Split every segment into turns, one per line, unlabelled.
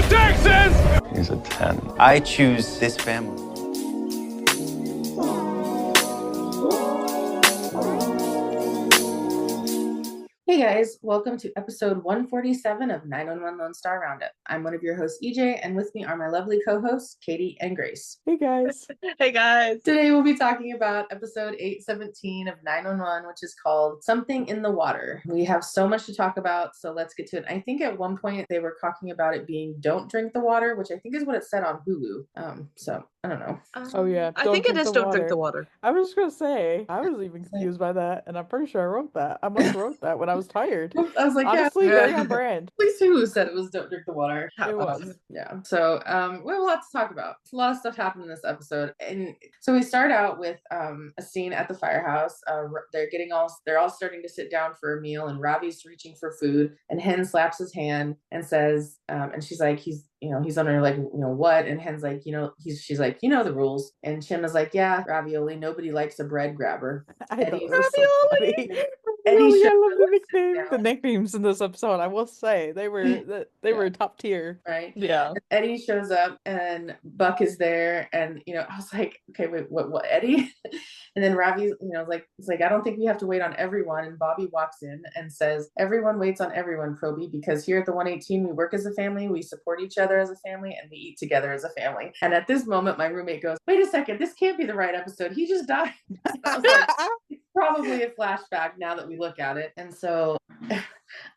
Texas!
He's a 10.
I choose this family.
Hey guys, welcome to episode 147 of 911 Lone Star Roundup. I'm one of your hosts, EJ, and with me are my lovely co-hosts, Katie and Grace.
Hey guys.
Hey guys.
Today we'll be talking about episode 817 of 911, which is called Something in the Water. We have so much to talk about, so let's get to it. I think at one point they were talking about it being Don't Drink the Water, which I think is what it said on Hulu. So I don't know.
Oh yeah.
I think it is Don't Drink the Water.
I was just gonna say, I was even confused by that, and I'm pretty sure I wrote that. I must have wrote that when I was tired.
I was like,
honestly,
yeah,
very on brand.
At least Hulu said it was Don't Drink the Water.
It was.
Yeah. So we have a lot to talk about. A lot of stuff happened in this episode. And so we start out with a scene at the firehouse. They're all starting to sit down for a meal, and Ravi's reaching for food, and Hen slaps his hand and says, and she's like, he's on her like, what? And Hen's like, she's like, the rules. And Chim is like, yeah, ravioli. Nobody likes a bread grabber.
Ravioli.
Eddie
I love the nicknames in this episode. I will say they were top tier.
Right.
Yeah.
And Eddie shows up and Buck is there, and I was like, okay, wait, what Eddie? And then Ravi, it's like, I don't think we have to wait on everyone. And Bobby walks in and says, everyone waits on everyone, Proby, because here at the 118, we work as a family, we support each other as a family, and we eat together as a family. And at this moment, my roommate goes, wait a second, this can't be the right episode. He just died. I was like, it's probably a flashback now that we look at it. And so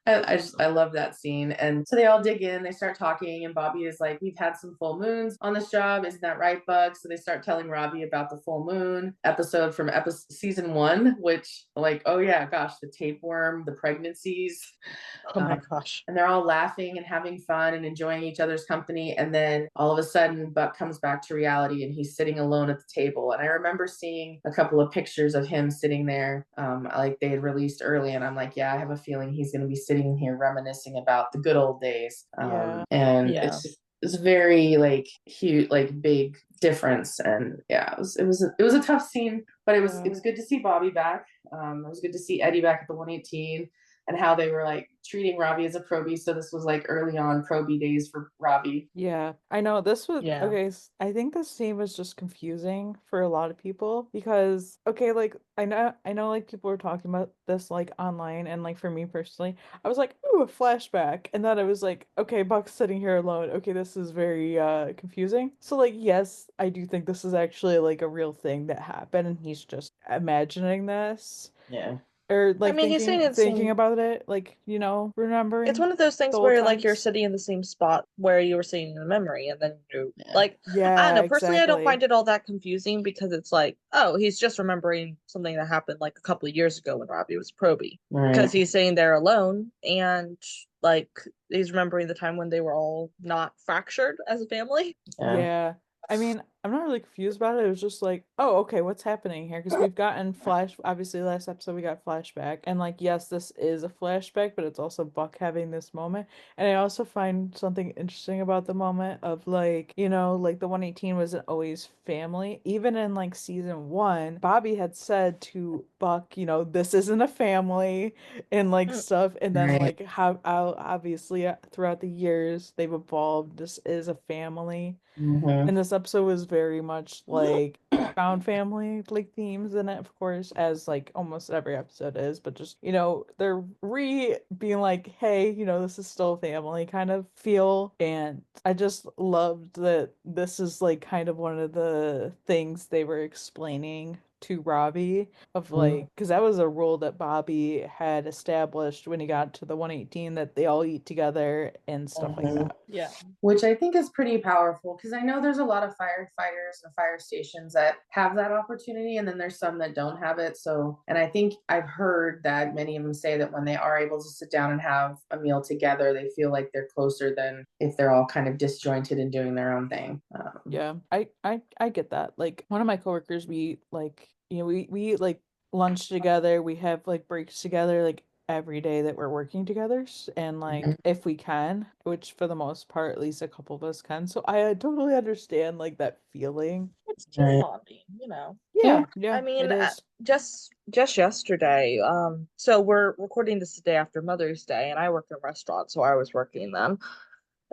I love that scene. And so they all dig in, they start talking, and Bobby is like, we've had some full moons on this job, isn't that right, Buck? So they start telling Robbie about the full moon episode from season 1, which, like, oh yeah, gosh, the tapeworm, the pregnancies.
Oh my gosh.
And they're all laughing and having fun and enjoying each other's company. And then all of a sudden, Buck comes back to reality and he's sitting alone at the table. And I remember seeing a couple of pictures of him sitting there, like they had released early. And I'm like, yeah, I have a feeling he's going to be sitting here reminiscing about the good old days. And it's very like huge, like big difference. And yeah, it was a tough scene, but it was good to see Bobby back. It was good to see Eddie back at the 118, and how they were like treating Ravi as a Proby. So this was like early on Proby days for Ravi.
Yeah, I know this was okay. I think this scene was just confusing for a lot of people because like I know like people were talking about this like online, and like for me personally, I was like, ooh, a flashback, and then I was like, okay, Buck's sitting here alone. Okay, this is very confusing. So like, yes, I do think this is actually like a real thing that happened, and he's just imagining this.
Yeah.
Or like
he's saying
thinking about it, like, remembering.
It's one of those things where like you're sitting in the same spot where you were seeing in the memory, and then you like, I don't know. Personally,
exactly.
I don't find it all that confusing because it's like, oh, he's just remembering something that happened like a couple of years ago when Robbie was Proby, because he's sitting there alone, and like he's remembering the time when they were all not fractured as a family.
Yeah. I mean, I'm not really confused about it. It was just like, oh, okay, what's happening here? Because we've gotten obviously last episode we got flashback. And like, yes, this is a flashback, but it's also Buck having this moment. And I also find something interesting about the moment of like, like the 118 wasn't always family. Even in like season 1, Bobby had said to Buck, this isn't a family and like stuff. And then like how obviously throughout the years they've evolved. This is a family.
Mm-hmm.
And this episode was very much like found family like themes in it, of course, as like almost every episode is, but just they're being like, hey, this is still a family kind of feel. And I just loved that this is like kind of one of the things they were explaining to Robbie of like, because that was a rule that Bobby had established when he got to the 118, that they all eat together and stuff like that.
Yeah,
which I think is pretty powerful, because I know there's a lot of firefighters and fire stations that have that opportunity, and then there's some that don't have it. So, and I think I've heard that many of them say that when they are able to sit down and have a meal together, they feel like they're closer than if they're all kind of disjointed and doing their own thing.
Yeah, I get that. Like one of my coworkers, we like, we eat like lunch together. We have like breaks together, like every day that we're working together, and like if we can, which for the most part at least a couple of us can. So I totally understand like that feeling.
it's team bonding,
Yeah,
I mean,
it is.
just yesterday, so we're recording this the day after Mother's Day, and I work in a restaurant, so I was working then.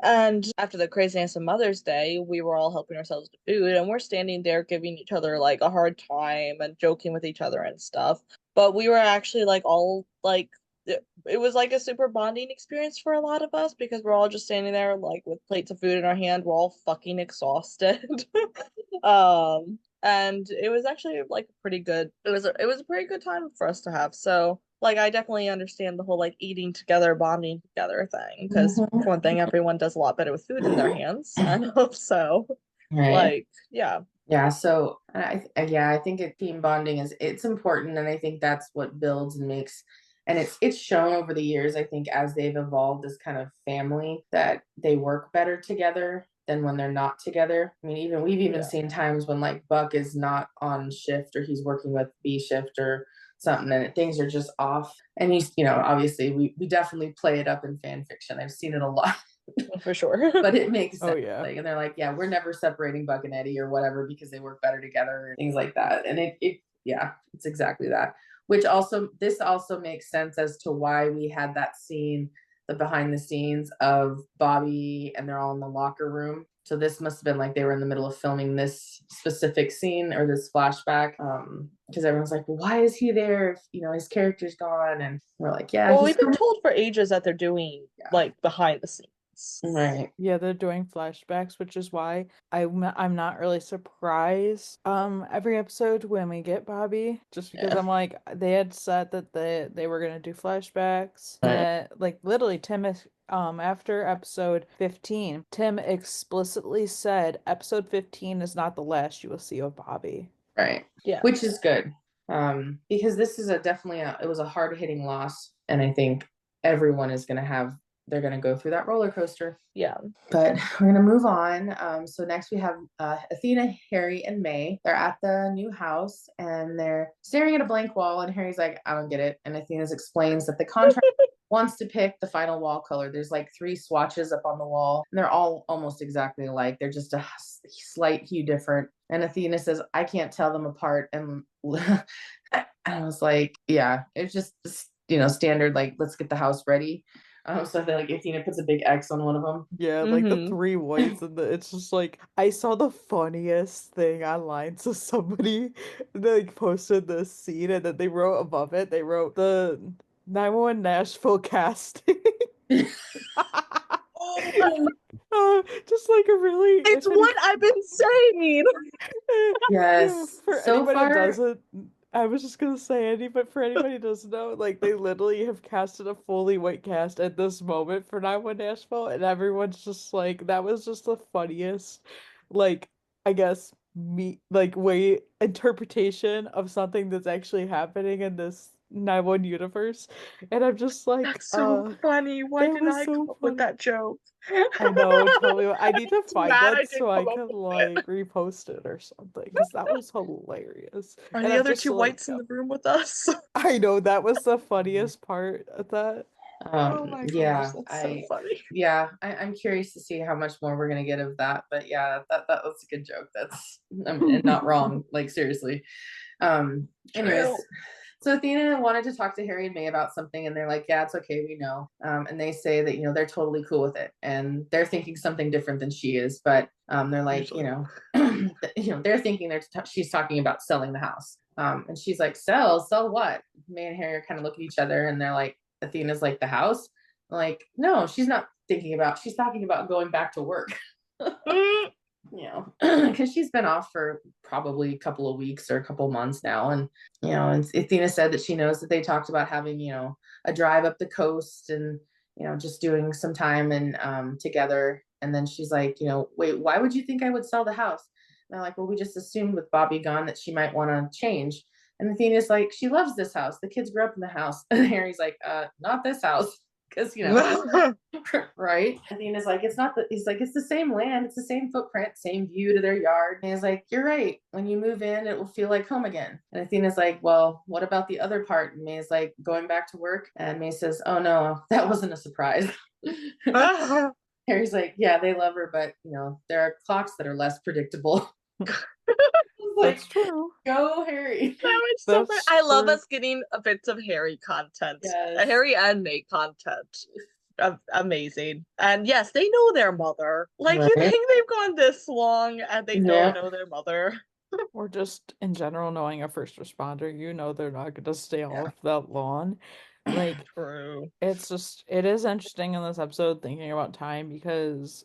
And after the craziness of Mother's Day, we were all helping ourselves to food, and we're standing there giving each other like a hard time and joking with each other and stuff. But we were actually like all like it was like a super bonding experience for a lot of us because we're all just standing there like with plates of food in our hand. We're all fucking exhausted. And it was actually like pretty good. It was a pretty good time for us to have. So like I definitely understand the whole like eating together, bonding together thing. Because for one thing, everyone does a lot better with food in their hands. And hope so.
Right.
Like, yeah.
Yeah, so I think team bonding it's important, and I think that's what builds and makes, and it's shown over the years, I think, as they've evolved as kind of family, that they work better together than when they're not together. I mean, we've even seen times when like Buck is not on shift or he's working with B shift or something, and things are just off. And he's, obviously we definitely play it up in fan fiction. I've seen it a lot.
For sure.
But it makes sense.
Oh, yeah.
Like, and they're like, yeah, we're never separating Buck and Eddie or whatever because they work better together and things like that. And it's exactly that. This also makes sense as to why we had that scene, the behind the scenes of Bobby and they're all in the locker room. So this must have been like they were in the middle of filming this specific scene or this flashback. Because everyone's like, well, why is he there if his character's gone? And we're like, yeah.
Well, we've been told for ages that they're doing like behind the scenes.
Right.
Yeah, they're doing flashbacks, which is why I'm not really surprised every episode when we get Bobby, just because I'm like, they had said that they were gonna do flashbacks.
Right.
Like literally Tim is after episode 15, Tim explicitly said episode 15 is not the last you will see of Bobby.
Right.
Yeah.
Which is good. Because this is it was a hard-hitting loss, and I think everyone is they're going to go through that roller coaster.
Yeah.
But we're going to move on. So next we have Athena, Harry, and May. They're at the new house and they're staring at a blank wall, and Harry's like, I don't get it. And Athena explains that the contract wants to pick the final wall color. There's like 3 swatches up on the wall, and they're all almost exactly alike. They're just a slight hue different. And Athena says, I can't tell them apart. And I was like, yeah, it's just, standard, like, let's get the house ready. So I feel like Athena puts a big X on one of them.
Yeah, like the 3 whites, and it's just like, I saw the funniest thing online. So somebody they like posted this scene, and then they wrote above it, they wrote the 911 Nashville casting. Just like a really,
it's what I've been saying.
Yes.
For
so
anybody
far,
who doesn't, I was just gonna say but for anybody who doesn't know, like they literally have casted a fully white cast at this moment for 911 Nashville, and everyone's just like, that was just the funniest, like, I guess way interpretation of something that's actually happening in this 911 universe. And I'm just like,
that's so funny. Why didn't I come up with that joke?
I know, tell me. I need to find that so I
can
can like repost it or something, because that was hilarious.
Are
And
the
I'm
other
just
2
like,
whites in the room with us?
I know, that was the funniest part of that.
Oh my gosh, that's so funny.
Yeah, I'm curious to see how much more we're gonna get of that. But yeah, that was a good joke. That's and not wrong. Like, seriously. Anyways. So Athena wanted to talk to Harry and May about something, and they're like, yeah, it's okay, we know. And they say that, they're totally cool with it, and they're thinking something different than she is. But they're like, they're thinking she's talking about selling the house. And she's like, sell what? May and Harry kind of look at each other, and they're like, Athena's like, the house? I'm like, no, she's not she's talking about going back to work. Because she's been off for probably a couple of weeks or a couple of months now. And, and Athena said that she knows that they talked about having, a drive up the coast and, just doing some time and together. And then she's like, wait, why would you think I would sell the house? And I'm like, well, we just assumed with Bobby gone that she might want to change. And Athena's like, she loves this house. The kids grew up in the house. And Harry's like, not this house. Because, right? Athena's like, he's like, it's the same land, it's the same footprint, same view to their yard. And he's like, you're right. When you move in, it will feel like home again. And Athena's like, well, what about the other part? And May's like, going back to work. And May says, oh no, that wasn't a surprise. Harry's like, yeah, they love her, but there are clocks that are less predictable. Like,
that's true.
Go Harry.
That was so fun. I love us getting bits of Harry content.
Yes.
Harry and May content. amazing. And yes, they know their mother. Like, you
Right.
think they've gone this long and they
Yeah.
don't know their mother?
Or just in general, knowing a first responder, they're not going to stay
Yeah.
off that long. Like,
True.
it is interesting in this episode thinking about time because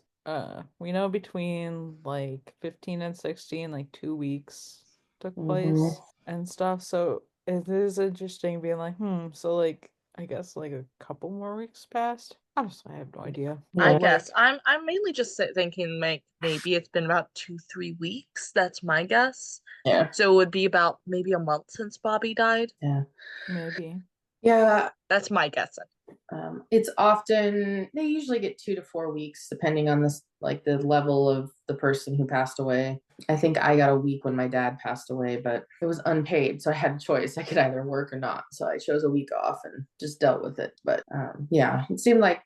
we know between like 15 and 16, like 2 weeks took place and stuff. So it is interesting being like, so like I guess like a couple more weeks passed. Honestly, I have no idea.
I
Yeah.
guess I'm mainly just thinking like maybe it's been about 2-3 weeks. That's my guess.
Yeah.
So it would be about maybe a month since Bobby died.
Yeah.
Maybe.
Yeah.
That's my guess.
It's often, they usually get 2 to 4 weeks, depending on this, like the level of the person who passed away. I think I got a week when my dad passed away, but it was unpaid. So I had a choice. I could either work or not. So I chose a week off and just dealt with it. But yeah, it seemed like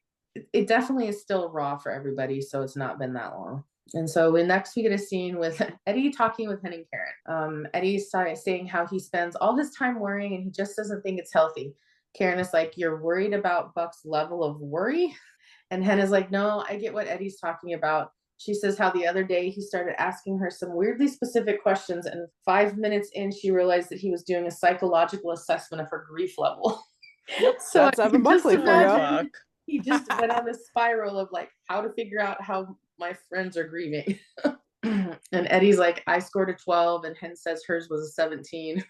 it definitely is still raw for everybody. So it's not been that long. And so next we get a scene with Eddie talking with Hen and Karen. Eddie's saying how he spends all his time worrying and he just doesn't think it's healthy. Karen is like, you're worried about Buck's level of worry? And Hen is like, no, I get what Eddie's talking about. She says how the other day he started asking her some weirdly specific questions, and 5 minutes in, she realized that he was doing a psychological assessment of her grief level.
Yep,
So
that's
I
Evan
can just
Buckley for ya.
imagine he just went on this spiral of like how to figure out how my friends are grieving. And Eddie's like, I scored a 12, and Hen says hers was a 17.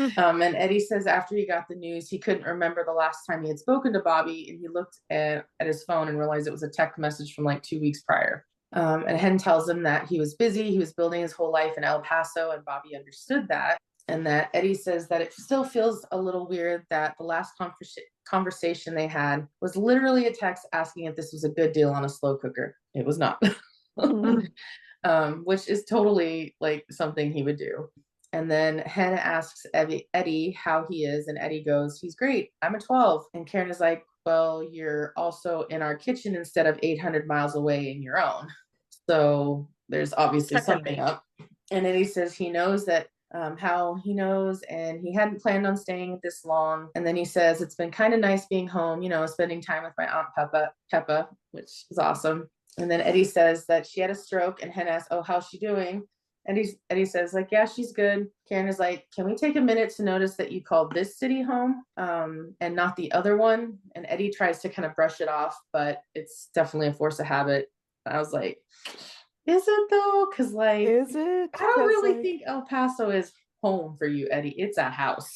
And Eddie says after he got the news, he couldn't remember the last time he had spoken to Bobby, and he looked at his phone and realized it was a text message from like 2 weeks prior. And Hen tells him that he was busy, he was building his whole life in El Paso, and Bobby understood that. And that Eddie says that it still feels a little weird that the last conversation they had was literally a text asking if this was a good deal on a slow cooker. It was not. Which is totally like something he would do. And then Hen asks Eddie how he is, and Eddie goes, he's great. I'm a 12. And Karen is like, well, you're also in our kitchen instead of 800 miles away in your own. So there's obviously something up. And Eddie says he knows that how he knows, and he hadn't planned on staying this long. And then he says, it's been kind of nice being home, spending time with my Aunt Peppa, which is awesome. And then Eddie says that she had a stroke, and Hen asks, oh, how's she doing? And Eddie says, like, yeah, she's good. Karen is like, can we take a minute to notice that you called this city home and not the other one? And Eddie tries to kind of brush it off, but it's definitely a force of habit. I was like, is it though? Because like,
is it?
I don't really think El Paso is home for you, Eddie. It's a house.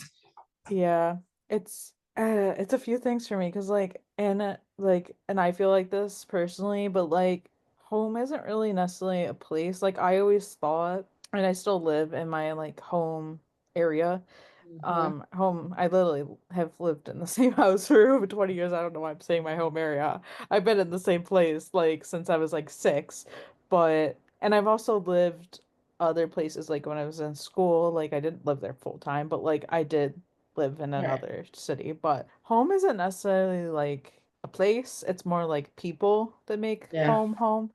Yeah, it's a few things for me because and I feel like this personally, but like home isn't really necessarily a place. Like I always thought, and I still live in my like home area. Home, I literally have lived in the same house for over 20 years. I don't know why I'm saying my home area. I've been in the same place like since I was like 6, and I've also lived other places like when I was in school. Like I didn't live there full time, but like I did live in another city. But home isn't necessarily like a place. It's more like people that make home.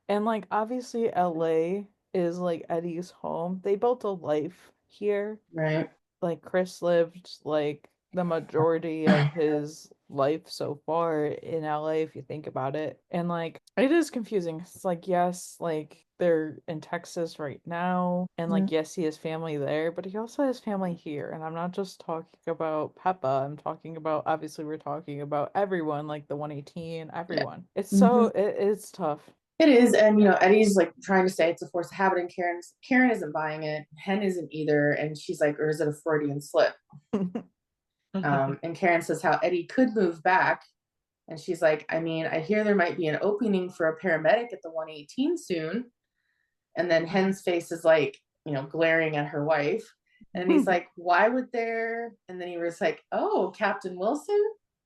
And like obviously LA is like Eddie's home. They built a life here.
Right.
Like Chris lived like the majority of his life so far in LA if you think about it. And like it is confusing. It's like yes, like they're in Texas right now, and like yes, he has family there, but he also has family here. And I'm not just talking about Peppa. I'm talking about, obviously we're talking about everyone, like the 118, everyone. It's so it's tough.
It is, and Eddie's like trying to say it's a force of habit, and Karen isn't buying it. Hen isn't either, and she's like, or is it a Freudian slip? And Karen says how Eddie could move back, and she's like, I mean, I hear there might be an opening for a paramedic at the 118 soon. And then Hen's face is like, glaring at her wife, and he's like, why would there? And then he was like, oh, Captain Wilson.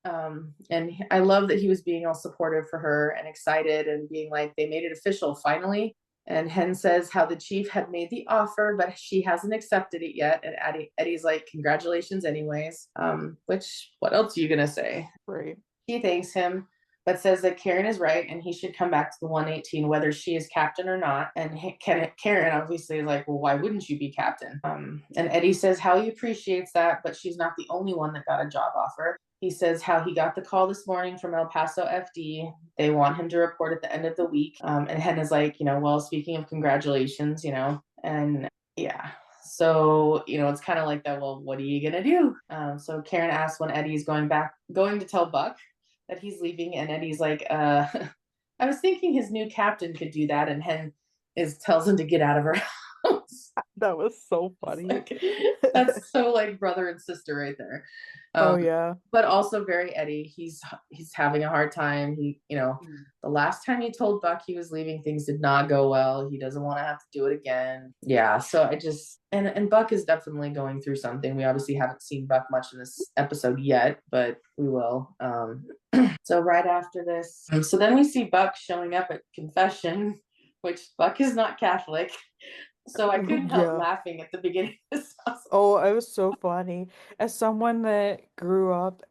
And I love that he was being all supportive for her and excited and being like, they made it official finally. And Hen says how the chief had made the offer, but she hasn't accepted it yet. And Eddie's like, congratulations anyways. Which, what else are you going to say?
Right.
He thanks him, but says that Karen is right and he should come back to the 118, whether she is captain or not. And Karen obviously is like, well, why wouldn't you be captain? And Eddie says how he appreciates that, but she's not the only one that got a job offer. he says how he got the call this morning from El Paso FD. They want him to report at the end of the week. And Henna's like, well, speaking of congratulations, and yeah. So, it's kind of like that. Well, what are you going to do? So Karen asks when Eddie's going to tell Buck that he's leaving. And Eddie's like, I was thinking his new captain could do that. And Hen tells him to get out of her house.
That was so funny.
That's so like brother and sister right there.
Oh yeah.
But also very Eddie. He's having a hard time. The last time he told Buck he was leaving, things did not go well. He doesn't want to have to do it again. Yeah. So I just and Buck is definitely going through something. We obviously haven't seen Buck much in this episode yet, but we will. So right after this, so then we see Buck showing up at confession, which Buck is not Catholic. So I couldn't help laughing at the beginning of this episode.
Oh, it was so funny. As someone that grew up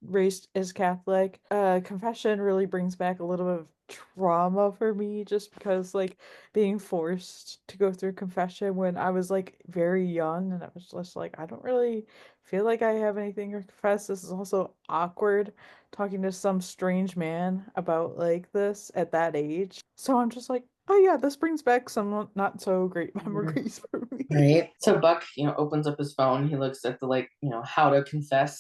raised as Catholic, confession really brings back a little bit of trauma for me, just because like being forced to go through confession when I was like very young, and I was just like, I don't really feel like I have anything to confess. This is also awkward talking to some strange man about like this at that age. So I'm just like, oh yeah, this brings back some not so great memories for me.
Right. So Buck, opens up his phone. He looks at the how to confess,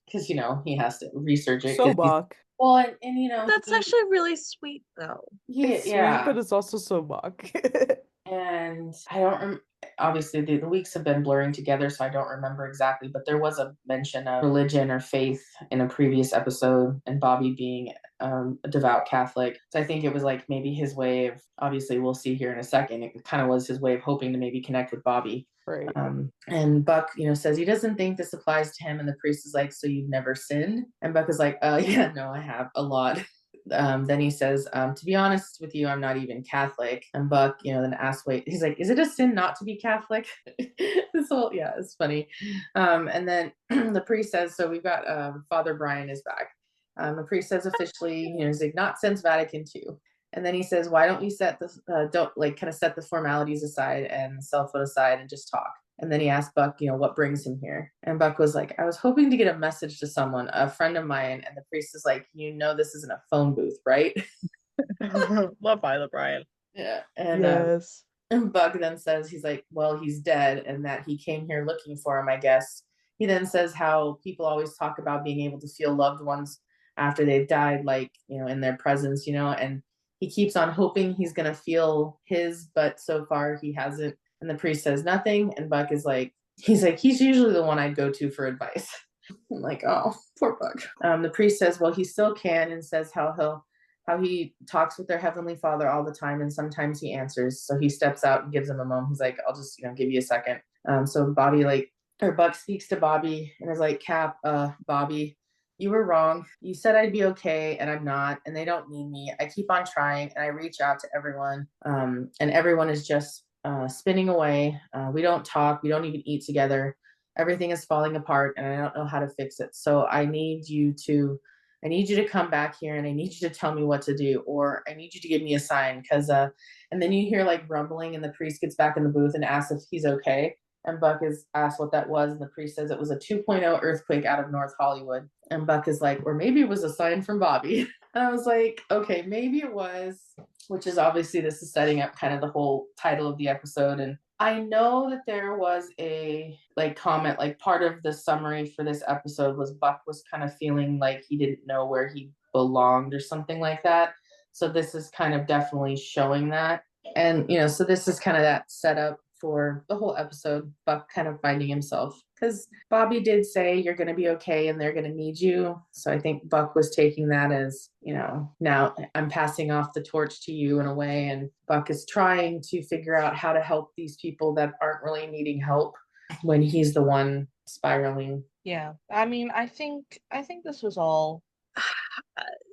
because he has to research it.
So Buck.
Well, and
That's actually really sweet though.
It's sweet, but it's also so Buck.
And I don't obviously the weeks have been blurring together, so I don't remember exactly, but there was a mention of religion or faith in a previous episode, and Bobby being a devout Catholic. So I think it was like maybe his way of, obviously we'll see here in a second, it kind of was his way of hoping to maybe connect with Bobby.
Right.
And Buck, says he doesn't think this applies to him, and the priest is like, so you've never sinned? And Buck is like, yeah, no, I have a lot. Then he says, to be honest with you, I'm not even Catholic. And Buck, then asks, wait, he's like, is it a sin not to be Catholic? It's funny. And then the priest says, so we've got Father Brian is back. The priest says officially, he's like, not since Vatican II. And then he says, why don't we set the formalities aside and cell phone aside and just talk? And then he asked Buck, what brings him here? And Buck was like, I was hoping to get a message to someone, a friend of mine. And the priest is like, this isn't a phone booth, right?
Love Father Brian.
Yeah. And,
yes.
And Buck then says, he's like, well, he's dead, and that he came here looking for him, I guess. He then says how people always talk about being able to feel loved ones after they've died, like, in their presence, and he keeps on hoping he's going to feel his, but so far he hasn't. And the priest says nothing. And Buck is like, he's usually the one I'd go to for advice. I'm like, oh, poor Buck. The priest says, well, he still can, and says how he talks with their Heavenly Father all the time, and sometimes he answers. So he steps out and gives him a moment. He's like, I'll just, give you a second. So Buck speaks to Bobby and is like, Cap, Bobby, you were wrong. You said I'd be okay, and I'm not, and they don't need me. I keep on trying, and I reach out to everyone, and everyone is just spinning away. We don't talk. We don't even eat together. Everything is falling apart, and I don't know how to fix it. So I need you to come back here, and I need you to tell me what to do, or I need you to give me a sign. And then you hear like rumbling, and the priest gets back in the booth and asks if he's okay. And Buck is asked what that was, and the priest says it was a 2.0 earthquake out of North Hollywood. And Buck is like, or maybe it was a sign from Bobby. And I was like, okay, maybe it was, which is obviously this is setting up kind of the whole title of the episode. And I know that there was a comment, part of the summary for this episode was Buck was kind of feeling like he didn't know where he belonged or something like that. So this is kind of definitely showing that. And, so this is kind of that setup for the whole episode, Buck kind of finding himself, because Bobby did say you're going to be okay and they're going to need you. So I think Buck was taking that as, now I'm passing off the torch to you in a way, and Buck is trying to figure out how to help these people that aren't really needing help when he's the one spiraling.
Yeah, I mean, I think this was all.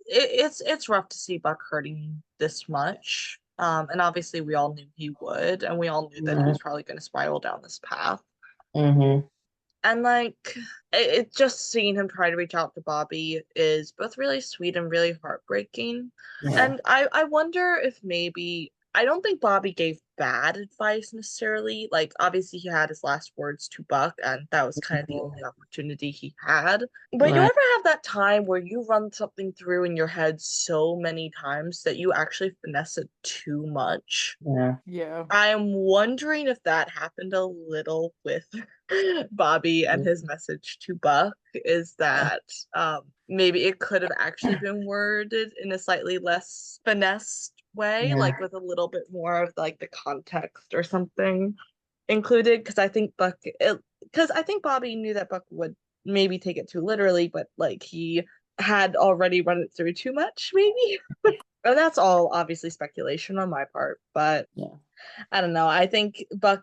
It's rough to see Buck hurting this much. And obviously we all knew he would, and we all knew that he was probably going to spiral down this path.
Mm-hmm.
And it just seeing him try to reach out to Bobby is both really sweet and really heartbreaking. Yeah. And I wonder if maybe I don't think Bobby gave bad advice necessarily. Like, obviously, he had his last words to Buck, and that was kind of the only opportunity he had. But you
Right.
ever have that time where you run something through in your head so many times that you actually finesse it too much?
Yeah.
Yeah.
I'm wondering if that happened a little with Bobby and his message to Buck, is that maybe it could have actually been worded in a slightly less finessed way,
Yeah.
like with a little bit more of like the context or something included. Because I think Bobby knew that Buck would maybe take it too literally, but like he had already run it through too much, maybe. And that's all obviously speculation on my part, but
Yeah.
I don't know. I think Buck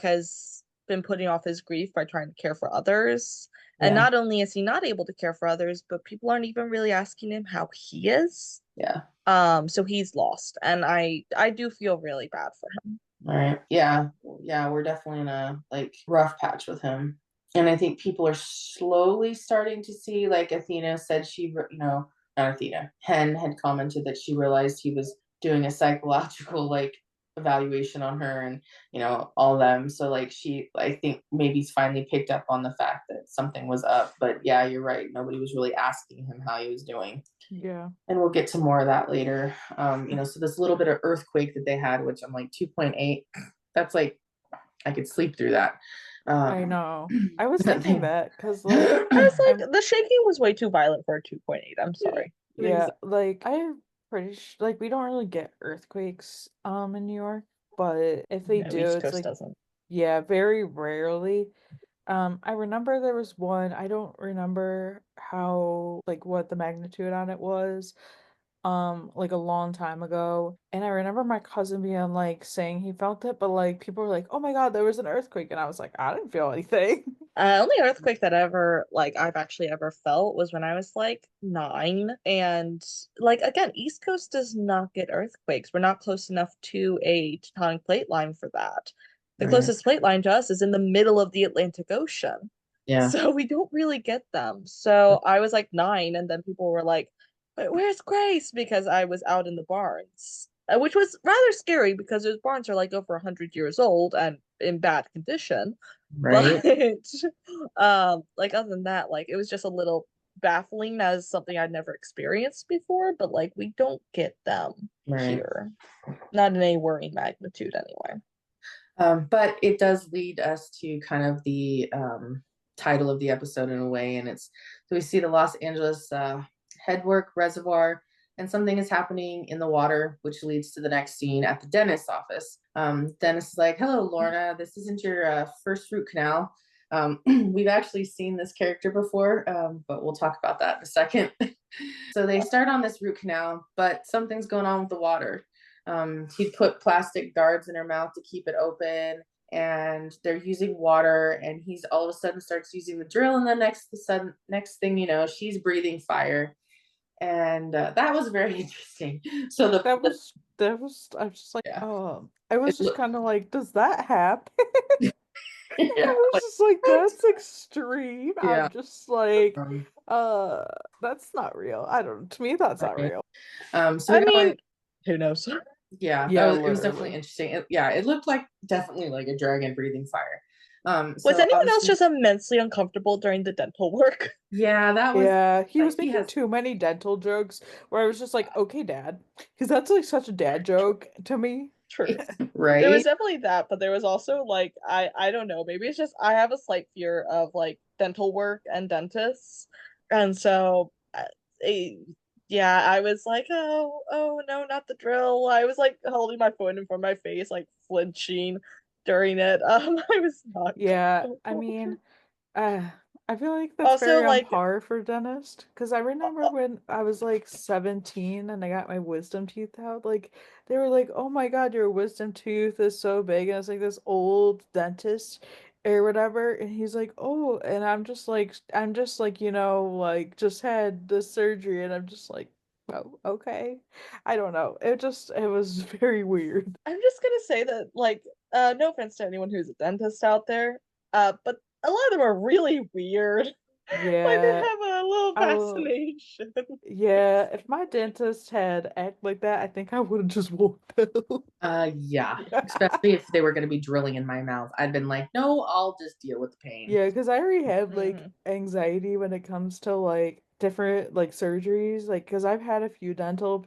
has been putting off his grief by trying to care for others. And
Yeah.
not only is he not able to care for others, but people aren't even really asking him how he is.
Yeah.
So he's lost. And I do feel really bad for him.
All right. Yeah. Yeah. We're definitely in a like rough patch with him. And I think people are slowly starting to see, like Athena said, not Athena, Hen had commented that she realized he was doing a psychological like evaluation on her and, all them. So like I think maybe he's finally picked up on the fact that something was up. But yeah, you're right. Nobody was really asking him how he was doing.
Yeah.
And we'll get to more of that later. So this little bit of earthquake that they had, which I'm like 2.8, that's like, I could sleep through that.
I know. I was
that
thinking
thing-
that because like
I was like,
I'm
the shaking was way too violent for a 2.8. I'm sorry.
yeah, like I'm pretty like we don't really get earthquakes in New York, but if they
No,
do,
East
it's
Coast
like
doesn't.
yeah, very rarely. I remember there was one, I don't remember how like what the magnitude on it was, like a long time ago. And I remember my cousin being like saying he felt it, but like people were like, "Oh my God, there was an earthquake." And I was like, "I didn't feel anything."
Only earthquake that I've actually ever felt was when I was like 9. And like again, East Coast does not get earthquakes. We're not close enough to a tectonic plate line for that. The
Right.
closest plate line to us is in the middle of the Atlantic Ocean.
Yeah.
So we don't really get them. So I was like 9, and then people were like, "But where's Grace?" Because I was out in the barns, which was rather scary because those barns are like over 100 years old and in bad condition.
Right.
But like other than that, like it was just a little baffling as something I'd never experienced before, but like we don't get them
Right.
here. Not in a worrying magnitude anyway.
But it does lead us to kind of the title of the episode in a way, and so we see the Los Angeles headwork reservoir, and something is happening in the water, which leads to the next scene at the dentist's office. Dennis is like, "Hello, Lorna. This isn't your first root canal." We've actually seen this character before, but we'll talk about that in a second. So they start on this root canal, but something's going on with the water. He'd put plastic guards in her mouth to keep it open, and they're using water, and he's all of a sudden starts using the drill, and the next thing you know, she's breathing fire. And that was very interesting. So
that was I was just like,
yeah.
I was just kind of like, does that happen?
Yeah,
I was just like, that's extreme.
Yeah.
I'm just like, that's not real. I don't, to me, that's not real.
So
I mean, who knows?
yeah,
Yeah,
it was definitely
literally.
interesting. It looked like definitely like a dragon breathing fire.
Was
So
anyone else
obviously,
just immensely uncomfortable during the dental work?
yeah, that was
Yeah, he
like,
was making too many dental jokes where I was just like, okay, Dad. Because that's like such a dad joke to me.
True.
right.
There was definitely that, but there was also like I don't know, maybe it's just I have a slight fear of like dental work and dentists. And so yeah, I was like, oh no, not the drill. I was like holding my phone in front of my face, like flinching during it. I was not
Yeah, I
comfortable.
mean, I feel like that's
Also,
very on
like,
par for dentist. Because I remember when I was like 17 and I got my wisdom teeth out, like they were like, "Oh my God, your wisdom tooth is so big," and it's like this old dentist or whatever, and he's like, "Oh," and I'm just like, like just had this surgery, and I'm just like, "Oh, okay." I don't know. It was very weird.
I'm just gonna say that, like, no offense to anyone who's a dentist out there, but a lot of them are really weird. Like they
Yeah.
have a little
I will-
vaccination.
Yeah, if my dentist had act like that, I think I would have just walked out.
Yeah, especially if they were going to be drilling in my mouth. I'd been like, no, I'll just deal with the pain.
Yeah, because I already have like
Mhm.
anxiety when it comes to like different like surgeries. Like, because I've had a few dental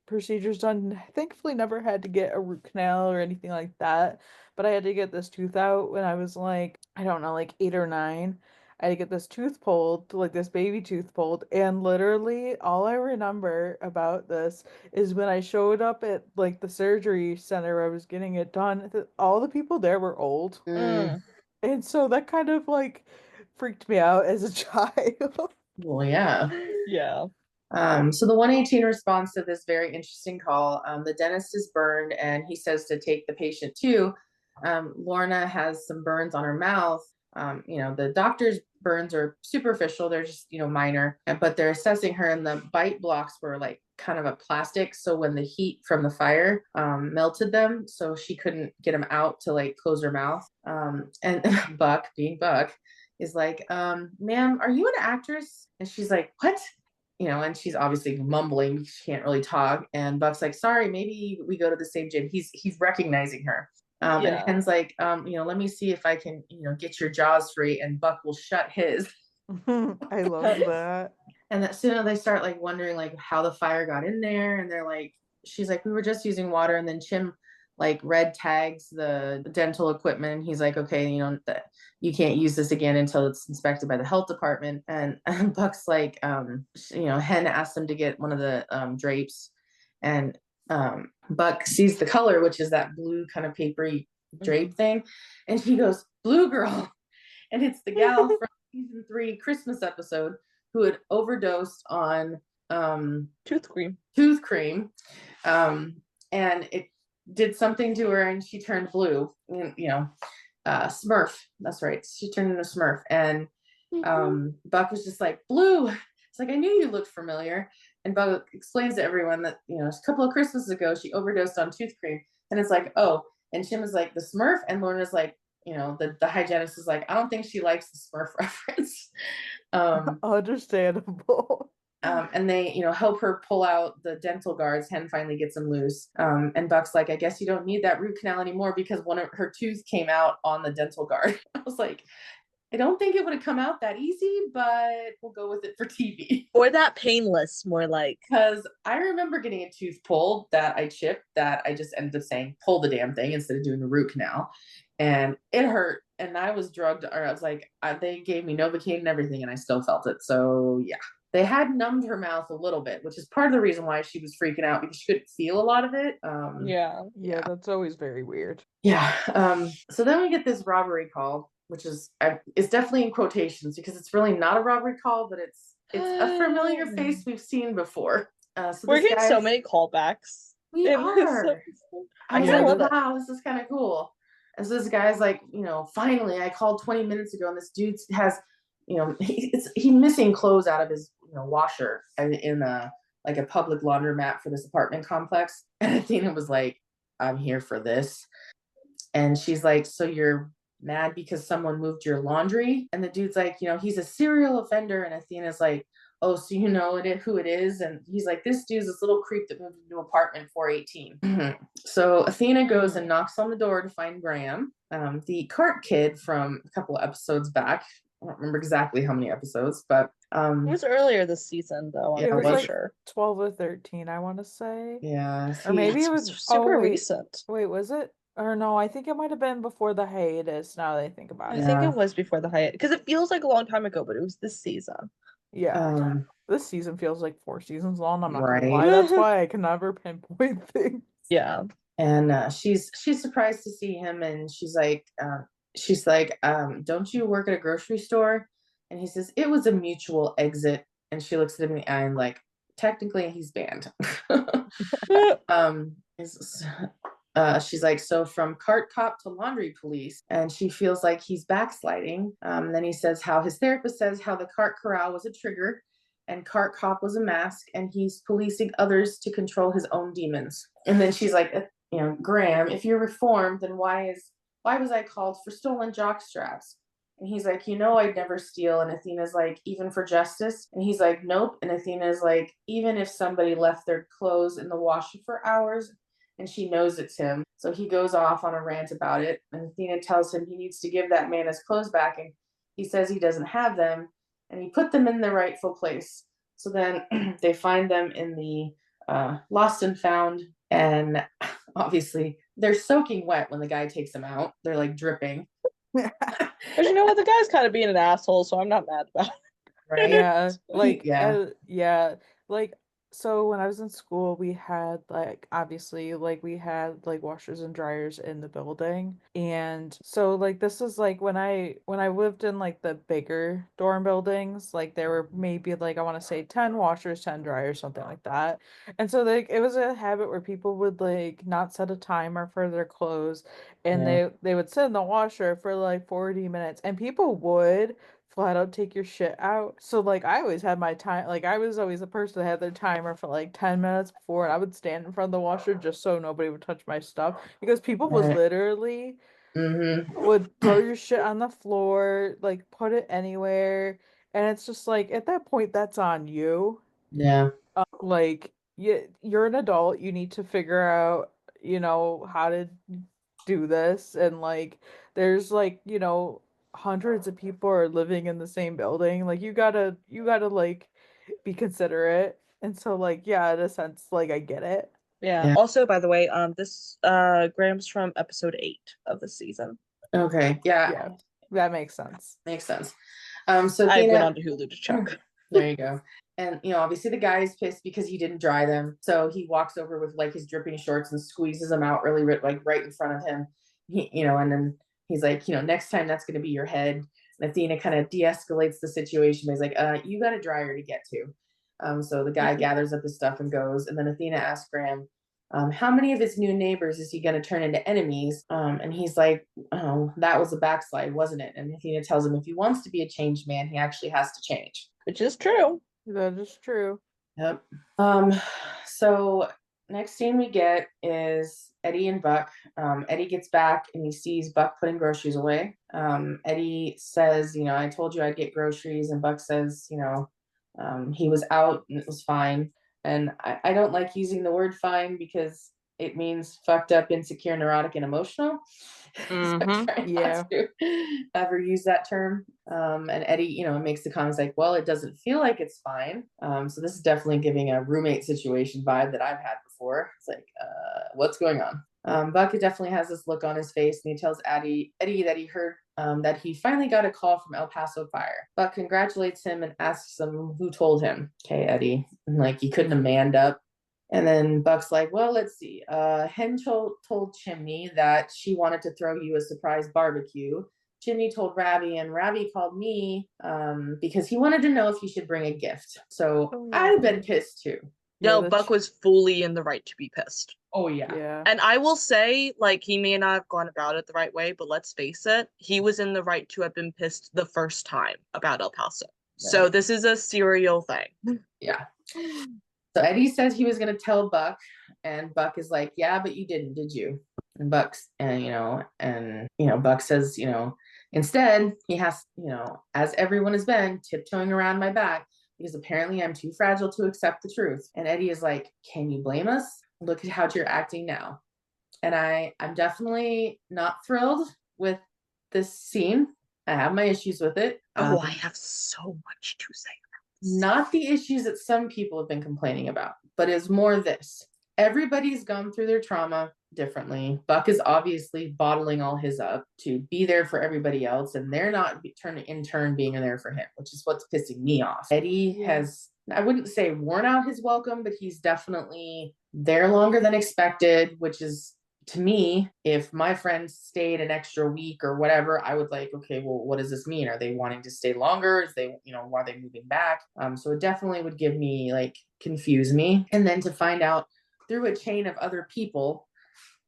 procedures done. Thankfully, never had to get a root canal or anything like that. But I had to get this tooth out when I was like, I don't know, like 8 or 9. I had to get this tooth pulled, like this baby tooth pulled. And literally, all I remember about this is when I showed up at like the surgery center where I was getting it done, all the people there were old.
Mm.
And so that kind of like freaked me out as a child.
Well, yeah.
Yeah.
So the 118 responds to this very interesting call. The dentist is burned and he says to take the patient too. Lorna has some burns on her mouth. The doctor's burns are superficial. They're just, minor, but they're assessing her, and the bite blocks were like kind of a plastic. So when the heat from the fire melted them, so she couldn't get them out to like close her mouth. And Buck, being Buck, is like, ma'am, are you an actress? And she's like, what? And she's obviously mumbling. She can't really talk. And Buck's like, sorry, maybe we go to the same gym. He's recognizing her. And
Yeah.
Hen's like, let me see if I can, get your jaws free. And Buck will shut his.
I love that.
And that soon they start like wondering like how the fire got in there. And they're like, she's like, we were just using water. And then Chim like red tags the dental equipment. He's like, okay, you can't use this again until it's inspected by the health department. And Buck's like, Hen asked him to get one of the drapes, and Buck sees the color, which is that blue kind of papery drape thing, and he goes, blue girl. And it's the gal from season 3 Christmas episode who had overdosed on
Tooth cream.
And it did something to her and she turned blue. Smurf, that's right, she turned into Smurf. And Buck was just like, blue. It's like, I knew you looked familiar. And Buck explains to everyone that a couple of Christmases ago she overdosed on tooth cream. And it's like, oh. And Tim is like, the Smurf. And Lorna's like, the hygienist is like, I don't think she likes the Smurf reference.
Understandable.
And they, help her pull out the dental guards. Hen finally gets them loose. And Buck's like, I guess you don't need that root canal anymore because one of her tooth came out on the dental guard. I was like, I don't think it would have come out that easy, but we'll go with it for TV.
Or that painless, more like.
Because I remember getting a tooth pulled that I chipped that I just ended up saying, pull the damn thing instead of doing the root canal. And it hurt. And I was drugged, or I was like, they gave me Novocaine and everything, and I still felt it. So yeah. They had numbed her mouth a little bit, which is part of the reason why she was freaking out, because she couldn't feel a lot of it.
Yeah, that's always very weird.
Yeah. So then we get this robbery call, which is it's definitely in quotations because it's really not a robbery call, but it's a familiar face we've seen before. So
we're getting so many callbacks.
We are. I was like, wow, this is kind of cool. And so this guy's like, finally, I called 20 minutes ago, and this dude has, he's missing clothes out of his washer in a public laundromat for this apartment complex. And Athena was like, I'm here for this. And she's like, so you're mad because someone moved your laundry? And the dude's like, he's a serial offender. And Athena's like, oh, so you know who it is? And he's like, this dude's this little creep that moved into apartment 418. So Athena goes and knocks on the door to find Graham, the cart kid from a couple of episodes back. I don't remember exactly how many episodes, but
it was earlier this season, though. I'm pretty
like
sure
12 or 13, I want to say.
Yeah,
or maybe it was
super recent.
Wait, was it? Or no, I think it might have been before the hiatus. Now that I think about it,
I think it was before the hiatus because it feels like a long time ago, but it was this season.
Yeah, this season feels like 4 seasons long. I'm not gonna lie. That's why I can never pinpoint things.
Yeah,
and she's surprised to see him, and she's like, don't you work at a grocery store? And he says, it was a mutual exit. And she looks at him in the eye and like, technically he's banned. She's like, so from cart cop to laundry police. And she feels like he's backsliding. Then he says how his therapist says how the cart corral was a trigger and cart cop was a mask, and he's policing others to control his own demons. And then she's like, Graham, if you're reformed, then why was I called for stolen jock straps? And he's like, I'd never steal. And Athena's like, even for justice? And he's like, nope. And Athena's like, even if somebody left their clothes in the washer for hours, and she knows it's him. So he goes off on a rant about it. And Athena tells him he needs to give that man his clothes back. And he says he doesn't have them. And he put them in their rightful place. So then they find them in the lost and found. And obviously they're soaking wet when the guy takes them out. They're like dripping.
But you know what? The guy's kind of being an asshole, so I'm not mad about it.
Right?
Yeah, like
Yeah.
yeah, like so when I was in school, we had like obviously like we had like washers and dryers in the building. And so like this is like when I lived in like the bigger dorm buildings, like there were maybe like I want to say 10 washers, 10 dryers, something like that. And so like it was a habit where people would like not set a timer for their clothes, and
Yeah.
they would sit in the washer for like 40 minutes, and people would flat out take your shit out. So like I always had my time, like I was always the person that had their timer for like 10 minutes before, and I would stand in front of the washer just so nobody would touch my stuff, because people would
Right.
literally
Mm-hmm.
would throw your shit on the floor, like put it anywhere, and it's just like at that point that's on you.
Yeah.
Like you're an adult, you need to figure out, how to do this. And like there's like, hundreds of people are living in the same building. Like you gotta like be considerate. And so like yeah, in a sense, like I get it.
Yeah.
Yeah.
Also, by the way, this Graham's from episode 8 of the season.
Okay. Yeah.
Yeah, that makes sense.
Makes sense. So
I went
Athena,
on to Hulu to check.
there you go. And obviously the guy is pissed because he didn't dry them. So he walks over with like his dripping shorts and squeezes them out really like right in front of him. And then he's like, next time that's gonna be your head. And Athena kind of de-escalates the situation. He's like, you got a dryer to get to. So the guy gathers up his stuff and goes. And then Athena asks Graham, how many of his new neighbors is he going to turn into enemies? And he's like, oh, that was a backslide, wasn't it? And Athena tells him if he wants to be a changed man, he actually has to change.
Which is true.
That is true.
Yep. So next scene we get is Eddie and Buck. Eddie gets back and he sees Buck putting groceries away. Eddie says, I told you I'd get groceries. And Buck says, he was out and it was fine. And I don't like using the word fine because it means fucked up, insecure, neurotic, and emotional.
Mm-hmm.
So
Yeah.
not to ever use that term. And Eddie, makes the comments like, well, it doesn't feel like it's fine. So this is definitely giving a roommate situation vibe that I've had before. It's like, what's going on? Buck definitely has this look on his face, and he tells Eddie that he heard that he finally got a call from El Paso Fire. Buck congratulates him and asks him who told him. Okay, Eddie, like you couldn't have manned up. And then Buck's like, well, let's see. Hen told Chimney that she wanted to throw you a surprise barbecue. Chimney told Ravi, and Ravi called me because he wanted to know if he should bring a gift. So I'd have been pissed too.
No,
Yeah,
Buck was fully in the right to be pissed.
Oh yeah.
Yeah.
And I will say, like, he may not have gone about it the right way, but let's face it, he was in the right to have been pissed the first time about El Paso. So
Right.
this is a serial thing.
Yeah. So Eddie says he was going to tell Buck, and Buck is like, yeah, but you didn't, did you? And Buck says, instead he has, as everyone has been tiptoeing around my back because apparently I'm too fragile to accept the truth. And Eddie is like, can you blame us? Look at how you're acting now. And I'm definitely not thrilled with this scene. I have my issues with it.
Oh, I have so much to say.
Not the issues that some people have been complaining about, but is more this. Everybody's gone through their trauma differently. Buck is obviously bottling all his up to be there for everybody else, and they're not in turn being there for him, which is what's pissing me off. Eddie has, I wouldn't say worn out his welcome, but he's definitely there longer than expected, which is, to me, if my friends stayed an extra week or whatever, I would like, okay, well, what does this mean? Are they wanting to stay longer? Is they, why are they moving back? So it definitely would give me confuse me. And then to find out through a chain of other people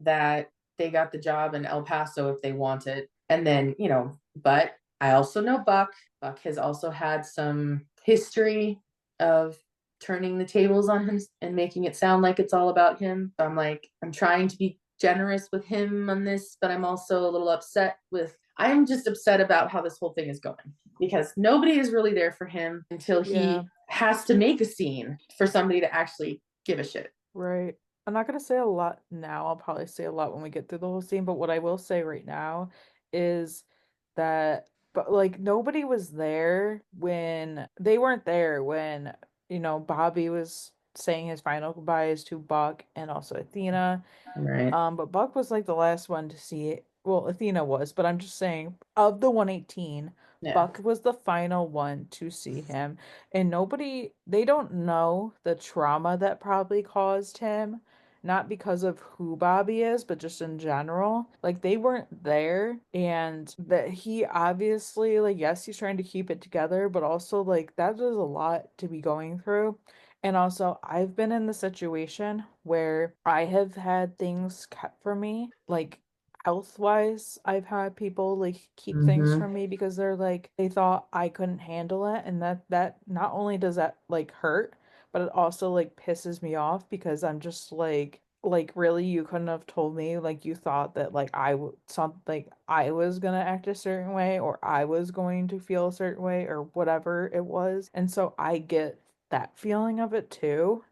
that they got the job in El Paso if they wanted. And then, but I also know Buck. Buck has also had some history of turning the tables on him and making it sound like it's all about him. So I'm trying to be generous with him on this, but I'm also a little upset with, I'm just upset about how this whole thing is going, because nobody is really there for him until he has to make a scene for somebody to actually give a shit.
Right. I'm not gonna say a lot now. I'll probably say a lot when we get through the whole scene, but what I will say right now is that but like nobody was there when they weren't there when, Bobby was saying his final goodbyes to Buck and also Athena.
Right.
But Buck was like the last one to see it. Well, Athena was, but I'm just saying, of the 118,
Yeah.
Buck was the final one to see him. And they don't know the trauma that probably caused him, not because of who Bobby is, but just in general. Like, they weren't there. And that he obviously, like, yes, he's trying to keep it together, but also, like, that is a lot to be going through. And also, I've been in the situation where I have had things kept from me, like health wise. I've had people like keep things from me because they thought I couldn't handle it, and that not only does that like hurt, but it also like pisses me off because I'm just like really you couldn't have told me like you thought that like I was gonna act a certain way or I was going to feel a certain way or whatever it was. And so I get that feeling of it too.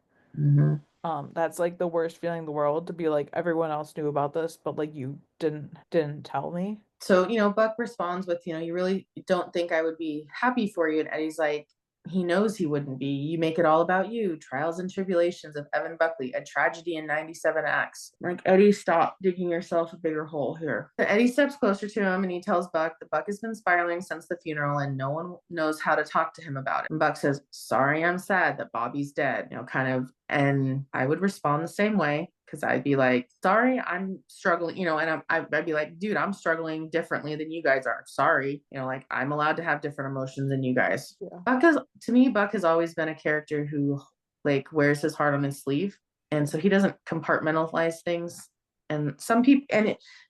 That's like the worst feeling in the world to be like everyone else knew about this, but like you didn't tell me.
So, Buck responds with, you really don't think I would be happy for you. And Eddie's like, he knows he wouldn't be. You make it all about you. Trials and tribulations of Evan Buckley, a tragedy in 97 acts. Like, Eddie, stop digging yourself a bigger hole here. So Eddie steps closer to him and he tells Buck that Buck has been spiraling since the funeral and no one knows how to talk to him about it. And Buck says, sorry, I'm sad that Bobby's dead, kind of. And I would respond the same way, because I'd be like, sorry, I'm struggling, and I'd be like, dude, I'm struggling differently than you guys are. Sorry, like I'm allowed to have different emotions than you guys. Yeah. To me, Buck has always been a character who like wears his heart on his sleeve. And so he doesn't compartmentalize things. And some people,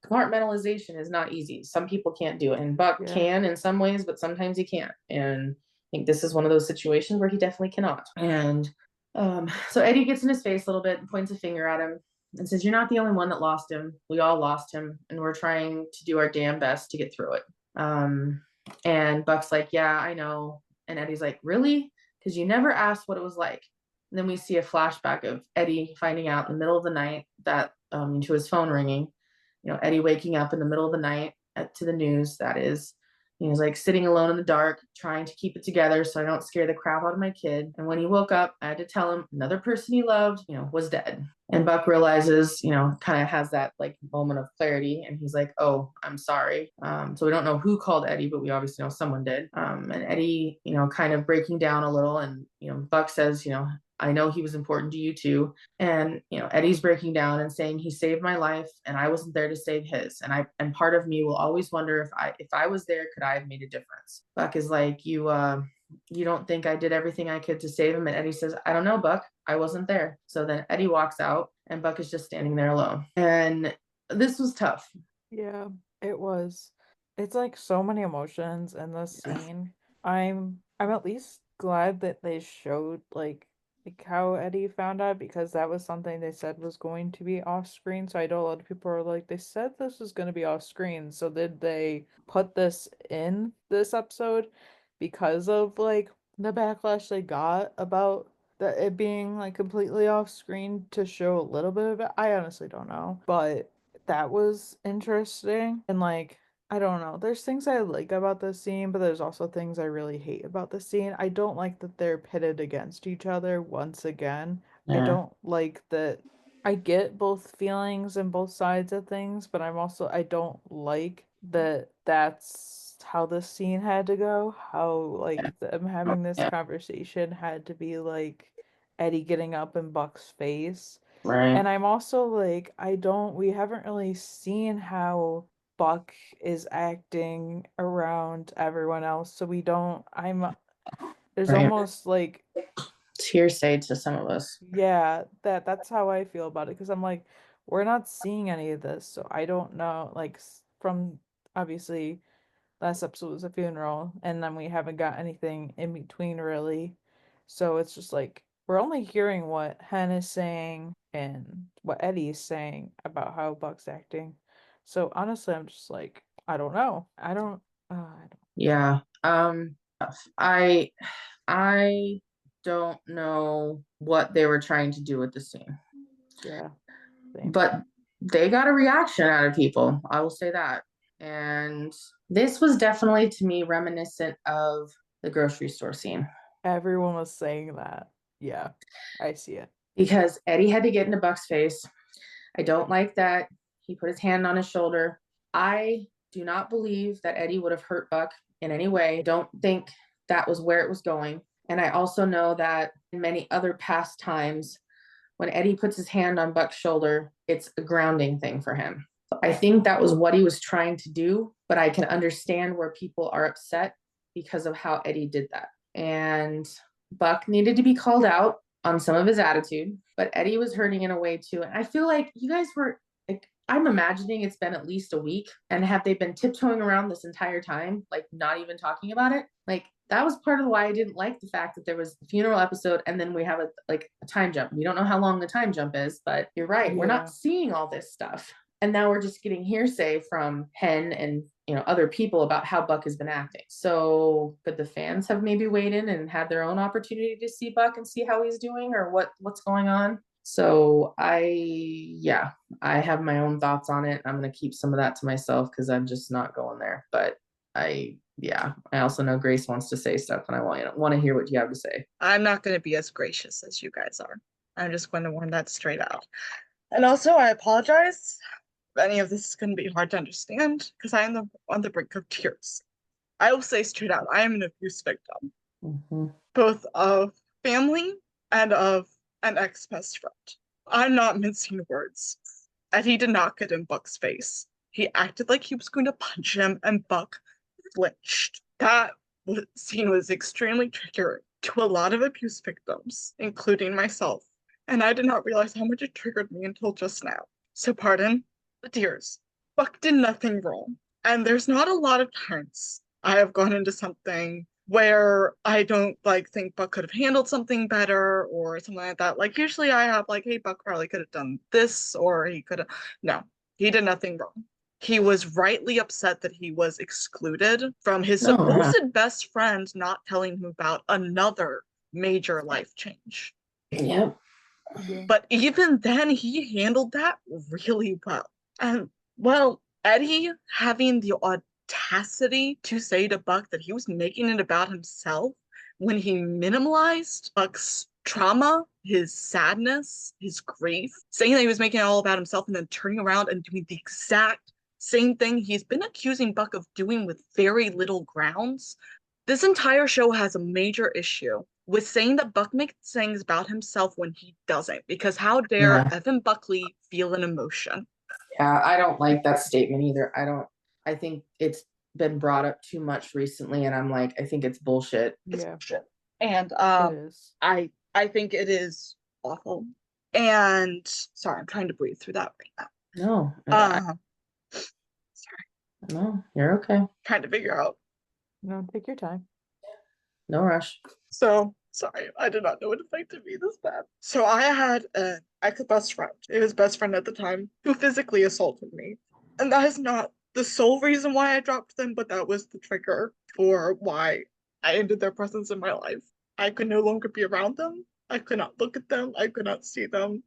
compartmentalization is not easy. Some people can't do it. And Buck can in some ways, but sometimes he can't. And I think this is one of those situations where he definitely cannot. And so Eddie gets in his face a little bit and points a finger at him and says, you're not the only one that lost him. We all lost him, and we're trying to do our damn best to get through it. And Buck's like, yeah, I know. And Eddie's like, really? Because you never asked what it was like. And then we see a flashback of Eddie finding out in the middle of the night that to his phone ringing, Eddie waking up in the middle of the night to the news that is, he was like sitting alone in the dark, trying to keep it together so I don't scare the crap out of my kid. And when he woke up, I had to tell him another person he loved, was dead. And Buck realizes, kind of has that like moment of clarity. And he's like, oh, I'm sorry. So we don't know who called Eddie, but we obviously know someone did. And Eddie, kind of breaking down a little. And, Buck says, I know he was important to you too. And, Eddie's breaking down and saying he saved my life and I wasn't there to save his. And part of me will always wonder if I was there, could I have made a difference? Buck is like, you don't think I did everything I could to save him? And Eddie says, I don't know, Buck, I wasn't there. So then Eddie walks out and Buck is just standing there alone. And this was tough.
Yeah, it was. It's like so many emotions in this scene. I'm at least glad that they showed like how Eddie found out, because that was something they said was going to be off screen. So I know a lot of people are like, they said this was going to be off screen. So did they put this in this episode because of like the backlash they got about it being like completely off screen to show a little bit of it? I honestly don't know. But that was interesting. And like, I don't know. There's things I like about this scene, but there's also things I really hate about the scene. I don't like that they're pitted against each other once again. I don't like that. I get both feelings and both sides of things, but I don't like that that's how this scene had to go. How like them having this conversation had to be like Eddie getting up in Buck's face.
Right.
And I'm also like, we haven't really seen how Buck is acting around everyone else. So there's
Right.
almost like,
It's hearsay to some of us.
yeah, that's how I feel about it. Because I'm like, we're not seeing any of this. So I don't know, like, from obviously last episode was a funeral, and then we haven't got anything in between really. So it's just like we're only hearing what Hen is saying and what Eddie is saying about how Buck's acting. So honestly, I'm just like, I don't know. I don't.
Yeah. I don't know what they were trying to do with the scene.
Yeah. Same.
But they got a reaction out of people. I will say that. And this was definitely to me reminiscent of the grocery store scene.
Everyone was saying that. Yeah, I see it.
Because Eddie had to get into Buck's face. I don't like that he put his hand on his shoulder. I do not believe that Eddie would have hurt Buck in any way. I don't think that was where it was going. And I also know that in many other past times, when Eddie puts his hand on Buck's shoulder, it's a grounding thing for him. I think that was what he was trying to do, but I can understand where people are upset because of how Eddie did that. And Buck needed to be called out on some of his attitude, but Eddie was hurting in a way too. And I feel like you guys were like, I'm imagining it's been at least a week, and have they been tiptoeing around this entire time, like not even talking about it? Like that was part of why I didn't like the fact that there was a funeral episode and then we have a time jump. We don't know how long the time jump is, but you're right. We're not seeing all this stuff. And now we're just getting hearsay from Hen and other people about how Buck has been acting. So could the fans have maybe weighed in and had their own opportunity to see Buck and see how he's doing or what's going on? So I have my own thoughts on it. I'm going to keep some of that to myself because I'm just not going there. But I also know Grace wants to say stuff and I want to hear what you have to say.
I'm not going to be as gracious as you guys are. I'm just going to warn that straight out. And also, I apologize if any of this is going to be hard to understand because I am on the brink of tears. I will say straight out, I am an abuse victim, both of family and of an ex-best friend. I'm not mincing words. And he did not get in Buck's face. He acted like he was going to punch him, and Buck flinched. That scene was extremely triggering to a lot of abuse victims, including myself. And I did not realize how much it triggered me until just now. So pardon the tears. Buck did nothing wrong. And there's not a lot of times I have gone into something where I don't think Buck could have handled something better or something like that. Like usually I have hey, Buck probably could have done this or he could have. No, he did nothing wrong. He was rightly upset that he was excluded from his supposed best friend not telling him about another major life change.
Yep.
But even then, he handled that really well. And, well, Eddie having the audacity to say to Buck that he was making it about himself when he minimalized Buck's trauma, his sadness, his grief, saying that he was making it all about himself and then turning around and doing the exact same thing he's been accusing Buck of doing with very little grounds. This entire show has a major issue with saying that Buck makes things about himself when he doesn't, because how dare Evan Buckley feel an emotion?
Yeah, I don't like that statement either. I think it's been brought up too much recently, and I'm like, I think it's bullshit.
It's bullshit. And
it is.
I think it is awful. And sorry, I'm trying to breathe through that right
now.
No. Sorry.
No, you're okay.
Trying to figure out.
No, take your time.
No rush.
So, sorry, I did not know it affected me this bad. So I had an ex-best friend, his best friend at the time, who physically assaulted me. And that is not the sole reason why I dropped them, but that was the trigger for why I ended their presence in my life. I could no longer be around them. I could not look at them. I could not see them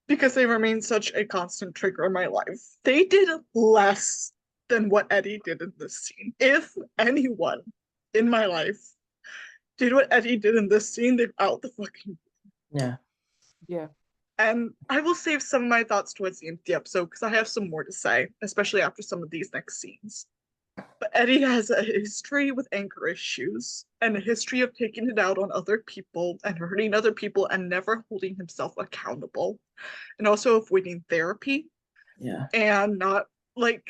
because they remained such a constant trigger in my life. They did less than what Eddie did in this scene. If anyone in my life did what Eddie did in this scene, they're out the fucking.
Yeah.
Yeah.
And I will save some of my thoughts towards the end of the episode because I have some more to say, especially after some of these next scenes. But Eddie has a history with anger issues and a history of taking it out on other people and hurting other people and never holding himself accountable. And also avoiding therapy.
Yeah.
And not I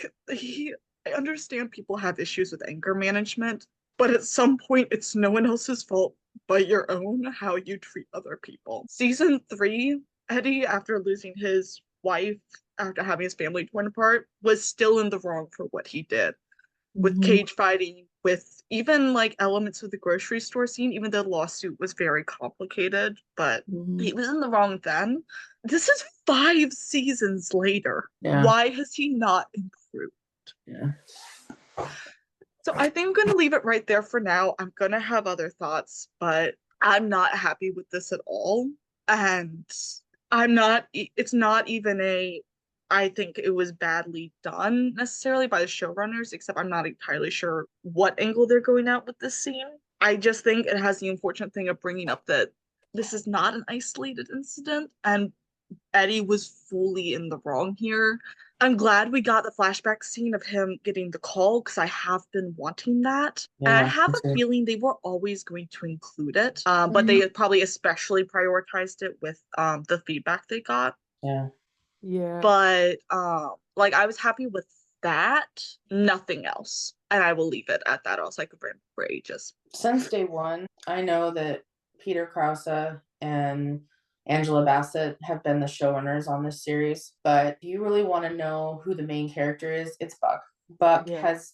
understand people have issues with anger management, but at some point it's no one else's fault but your own how you treat other people. Season 3, Eddie, after losing his wife, after having his family torn apart, was still in the wrong for what he did. With cage fighting, with even elements of the grocery store scene, even though the lawsuit was very complicated, but he was in the wrong then. This is 5 seasons later. Yeah. Why has he not improved?
Yeah.
So I think I'm going to leave it right there for now. I'm going to have other thoughts, but I'm not happy with this at all. And it's not even I think it was badly done necessarily by the showrunners, except I'm not entirely sure what angle they're going at with this scene. I just think it has the unfortunate thing of bringing up that this is not an isolated incident, and Eddie was fully in the wrong here. I'm glad we got the flashback scene of him getting the call because I have been wanting that. And I have a feeling they were always going to include it, but they probably especially prioritized it with the feedback they got.
Yeah.
Yeah.
But like I was happy with that, nothing else. And I will leave it at that. I was like for ages.
Since day one, I know that Peter Krause and Angela Bassett have been the showrunners on this series, but do you really want to know who the main character is? It's Buck. Buck has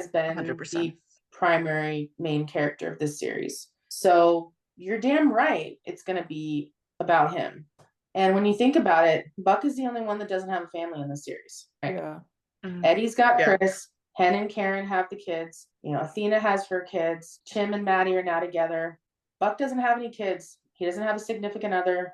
been
100%.
the primary main character of this series. So you're damn right it's going to be about him. And when you think about it, Buck is the only one that doesn't have a family in the series. Right?
Yeah.
Eddie's got Chris. Hen and Karen have the kids. Athena has her kids. Tim and Maddie are now together. Buck doesn't have any kids. He doesn't have a significant other.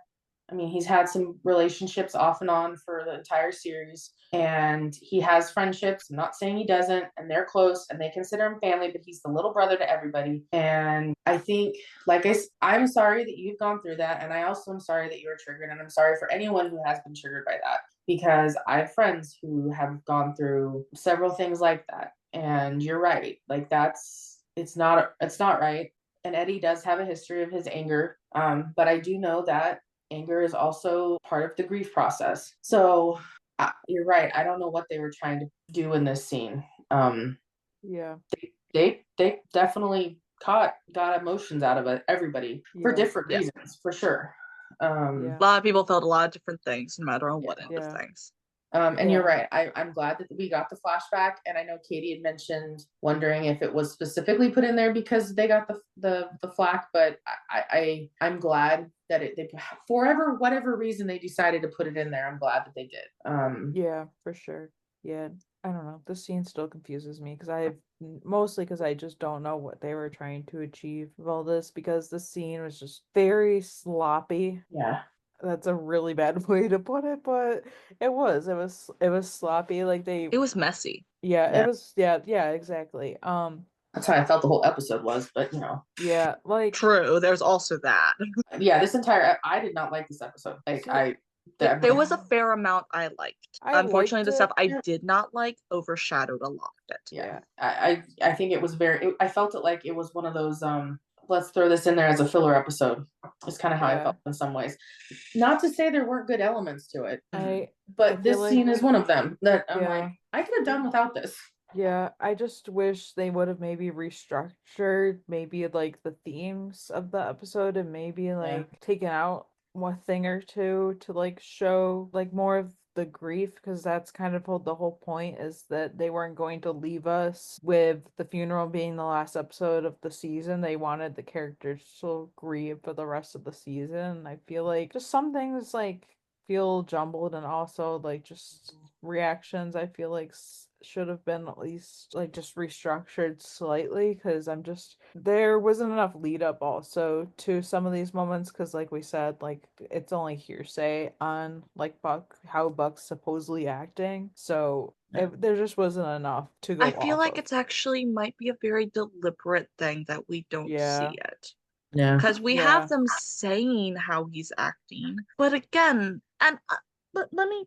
I mean, he's had some relationships off and on for the entire series, and he has friendships. I'm not saying he doesn't, and they're close, and they consider him family, but he's the little brother to everybody. And I think, I'm sorry that you've gone through that, and I also am sorry that you were triggered, and I'm sorry for anyone who has been triggered by that, because I have friends who have gone through several things like that. And you're right. It's not right. And Eddie does have a history of his anger. But I do know that anger is also part of the grief process. So you're right. I don't know what they were trying to do in this scene. They definitely got emotions out of it, everybody, for different reasons, for sure.
A lot of people felt a lot of different things, no matter on what end of things.
And you're right. I'm glad that we got the flashback. And I know Katie had mentioned wondering if it was specifically put in there because they got the flack, but I'm glad that they for whatever reason they decided to put it in there. I'm glad that they did.
Yeah, for sure. Yeah. I don't know. This scene still confuses me because mostly because I just don't know what they were trying to achieve with all this, because the scene was just very sloppy.
Yeah.
That's a really bad way to put it, but it was sloppy.
It was messy.
It was exactly.
That's how I felt the whole episode was, but
yeah,
true. There's also that.
Yeah, I did not like this episode.
There was a fair amount I liked. Unfortunately, the stuff I
Yeah.
did not like overshadowed a lot of it.
Yeah. I think it was I felt it like it was one of those let's throw this in there as a filler episode. It's kind of how I felt in some ways. Not to say there weren't good elements to it, but this scene is one of them that I'm like, I could have done without this.
Yeah, I just wish they would have maybe restructured the themes of the episode and maybe taken out one thing or two to show more of the grief, because that's kind of the whole point, is that they weren't going to leave us with the funeral being the last episode of the season. They wanted the characters to grieve for the rest of the season. I feel like just some things feel jumbled, and also just reactions I feel like should have been at least just restructured slightly, because there wasn't enough lead up also to some of these moments, because like we said, it's only hearsay on how Buck's supposedly acting, so there just wasn't enough to go.
I feel like it's actually might be a very deliberate thing that we don't see it.
Yeah,
because we have them saying how he's acting, but again, and but let me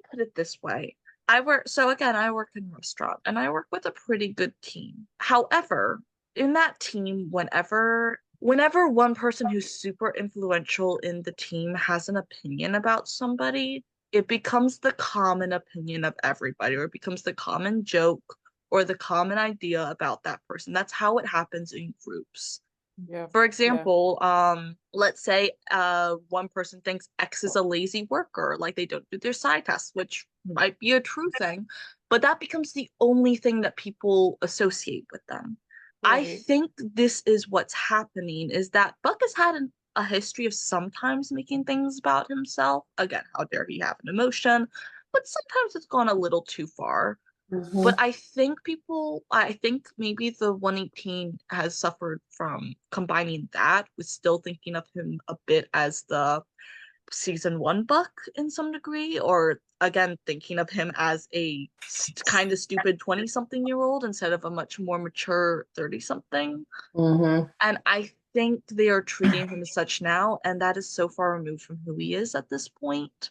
put it this way. I work in a restaurant, and I work with a pretty good team. However, in that team, whenever one person who's super influential in the team has an opinion about somebody, it becomes the common opinion of everybody, or it becomes the common joke or the common idea about that person. That's how it happens in groups.
Yeah.
For example, let's say one person thinks X is a lazy worker, they don't do their side tests, which might be a true thing, but that becomes the only thing that people associate with them. Right. I think this is what's happening, is that Buck has had a history of sometimes making things about himself. Again, how dare he have an emotion, but sometimes it's gone a little too far. But I think maybe the 118 has suffered from combining that with still thinking of him a bit as the season 1 Buck in some degree, or again, thinking of him as a kind of stupid 20-something-year-old instead of a much more mature 30-something. And I think they are treating him as such now, and that is so far removed from who he is at this point.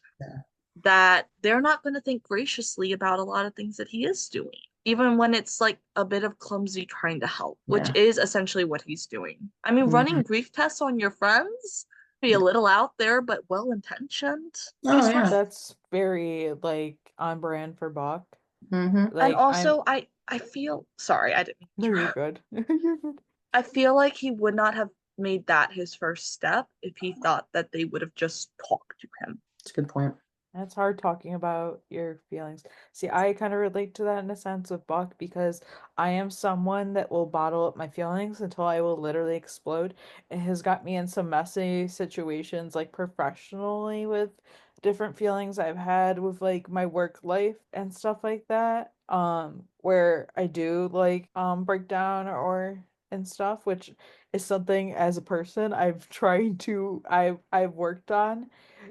That they're not going to think graciously about a lot of things that he is doing, even when it's like a bit of clumsy trying to help, which is essentially what he's doing. I mean, running grief tests on your friends, be a little out there, but well-intentioned.
That's very like on brand for Buck.
And also, I feel sorry, I didn't.
No, you're good. You're good.
I feel like he would not have made that his first step if he thought that they would have just talked to him.
That's a good point.
And it's hard talking about your feelings. See, I kind of relate to that in a sense with Buck because I am someone that will bottle up my feelings until I will literally explode. It has got me in some messy situations, like professionally, with different feelings I've had with like my work life and stuff like that. Where I do like break down or and stuff, which is something as a person I've worked on,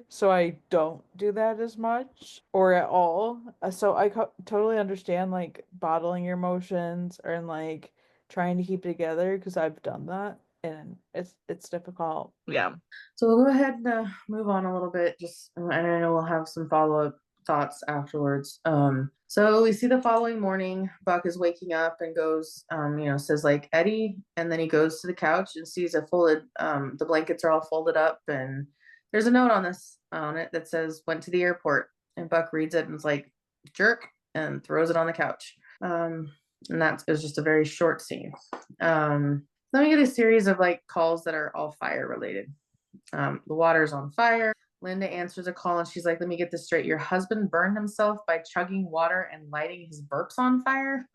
so I don't do that as much or at all. So I totally understand like bottling your emotions and like trying to keep it together because I've done that and it's difficult.
Yeah.
So we'll go ahead and move on a little bit. And I know we'll have some follow-up thoughts afterwards. So we see the following morning, Buck is waking up and goes, says like Eddie, and then he goes to the couch and sees the blankets are all folded up, and there's a note on it that says went to the airport, and Buck reads it and is like jerk and throws it on the couch. And that is just a very short scene. Then we get a series of like calls that are all fire related. The water's on fire. Linda answers a call and she's like, let me get this straight. Your husband burned himself by chugging water and lighting his burps on fire.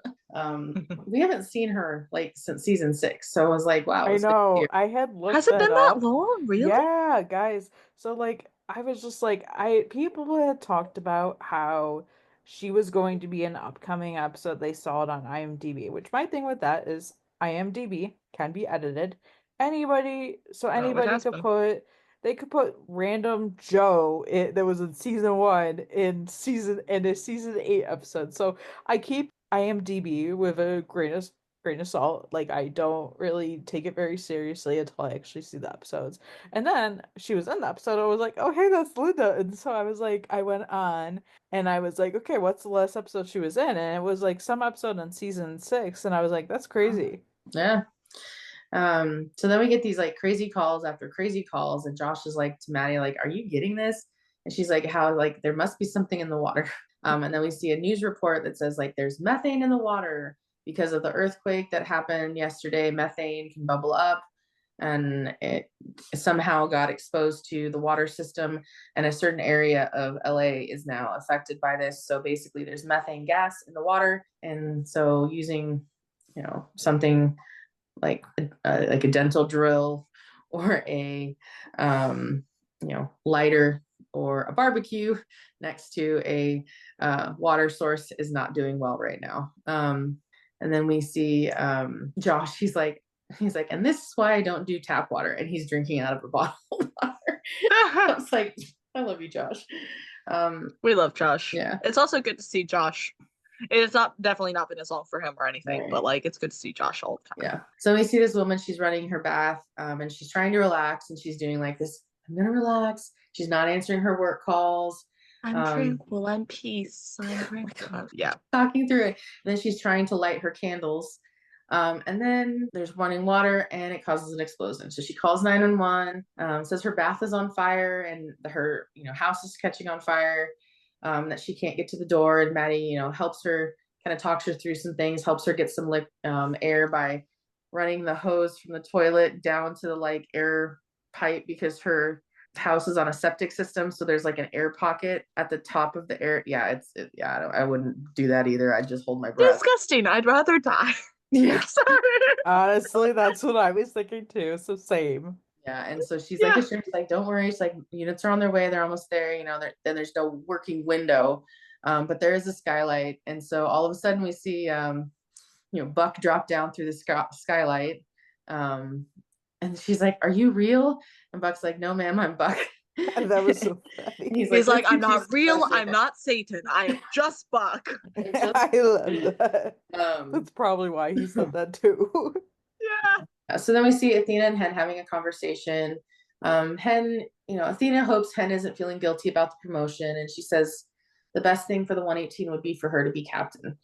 We haven't seen her like since season 6. So I was like, wow.
I know. I had looked
Has it been
up.
that long? Really?
Yeah, guys. So like I was just like people had talked about how she was going to be an upcoming episode. They saw it on IMDb, which my thing with that is IMDb can be edited. Anybody could put random Joe that was in season 1 in a season 8 episode. So I keep IMDb with a grain of salt. Like I don't really take it very seriously until I actually see the episodes. And then she was in the episode. I was like, oh hey, that's Linda. And so I was like, I went on and I was like, okay, what's the last episode she was in? And it was like some episode in season 6. And I was like, that's crazy.
Yeah. So then we get these like crazy calls after crazy calls, and Josh is like to Maddie, like, are you getting this? And she's like, how, like, there must be something in the water. And then we see a news report that says like there's methane in the water because of the earthquake that happened yesterday. Methane can bubble up and it somehow got exposed to the water system, and a certain area of LA is now affected by this. So basically there's methane gas in the water, and so using something like a dental drill or a lighter or a barbecue next to a water source is not doing well right now. And then we see Josh, he's like, and this is why I don't do tap water, and he's drinking out of a bottle of water. I was like, I love you, Josh.
We love Josh.
Yeah.
It's also good to see Josh. It's definitely not been as long for him or anything, right. But like it's good to see Josh all the time.
Yeah. So we see this woman, she's running her bath, and she's trying to relax, and she's doing like this, I'm gonna relax. She's not answering her work calls.
I'm tranquil, I'm peace, I'm tranquil. Yeah.
Talking through it. And then she's trying to light her candles. And then there's running water and it causes an explosion. So she calls 911, says her bath is on fire and her house is catching on fire. That she can't get to the door, and Maddie, helps her, kind of talks her through some things, helps her get some air by running the hose from the toilet down to the like air pipe, because her house is on a septic system. So there's like an air pocket at the top of the air. Yeah, I wouldn't do that either. I'd just hold my breath.
Disgusting. I'd rather die.
Yeah.
Sorry.
Honestly, that's what I was thinking too. So same.
Yeah, and so she's like, don't worry. She's like, units are on their way. They're almost there. Then there's no working window But there is a skylight. And so all of a sudden we see, Buck drop down through the skylight. And she's like, "Are you real?" And Buck's like, "No, ma'am, I'm Buck."
That was so funny.
He's
He's like,
"Let's
I'm
get you
not real.
special."
I'm not Satan. I am just Buck.
I love that.
Um,
That's probably why he said that too.
Yeah.
So then we see Athena and Hen having a conversation. Hen, Athena hopes Hen isn't feeling guilty about the promotion, and she says the best thing for the 118 would be for her to be captain.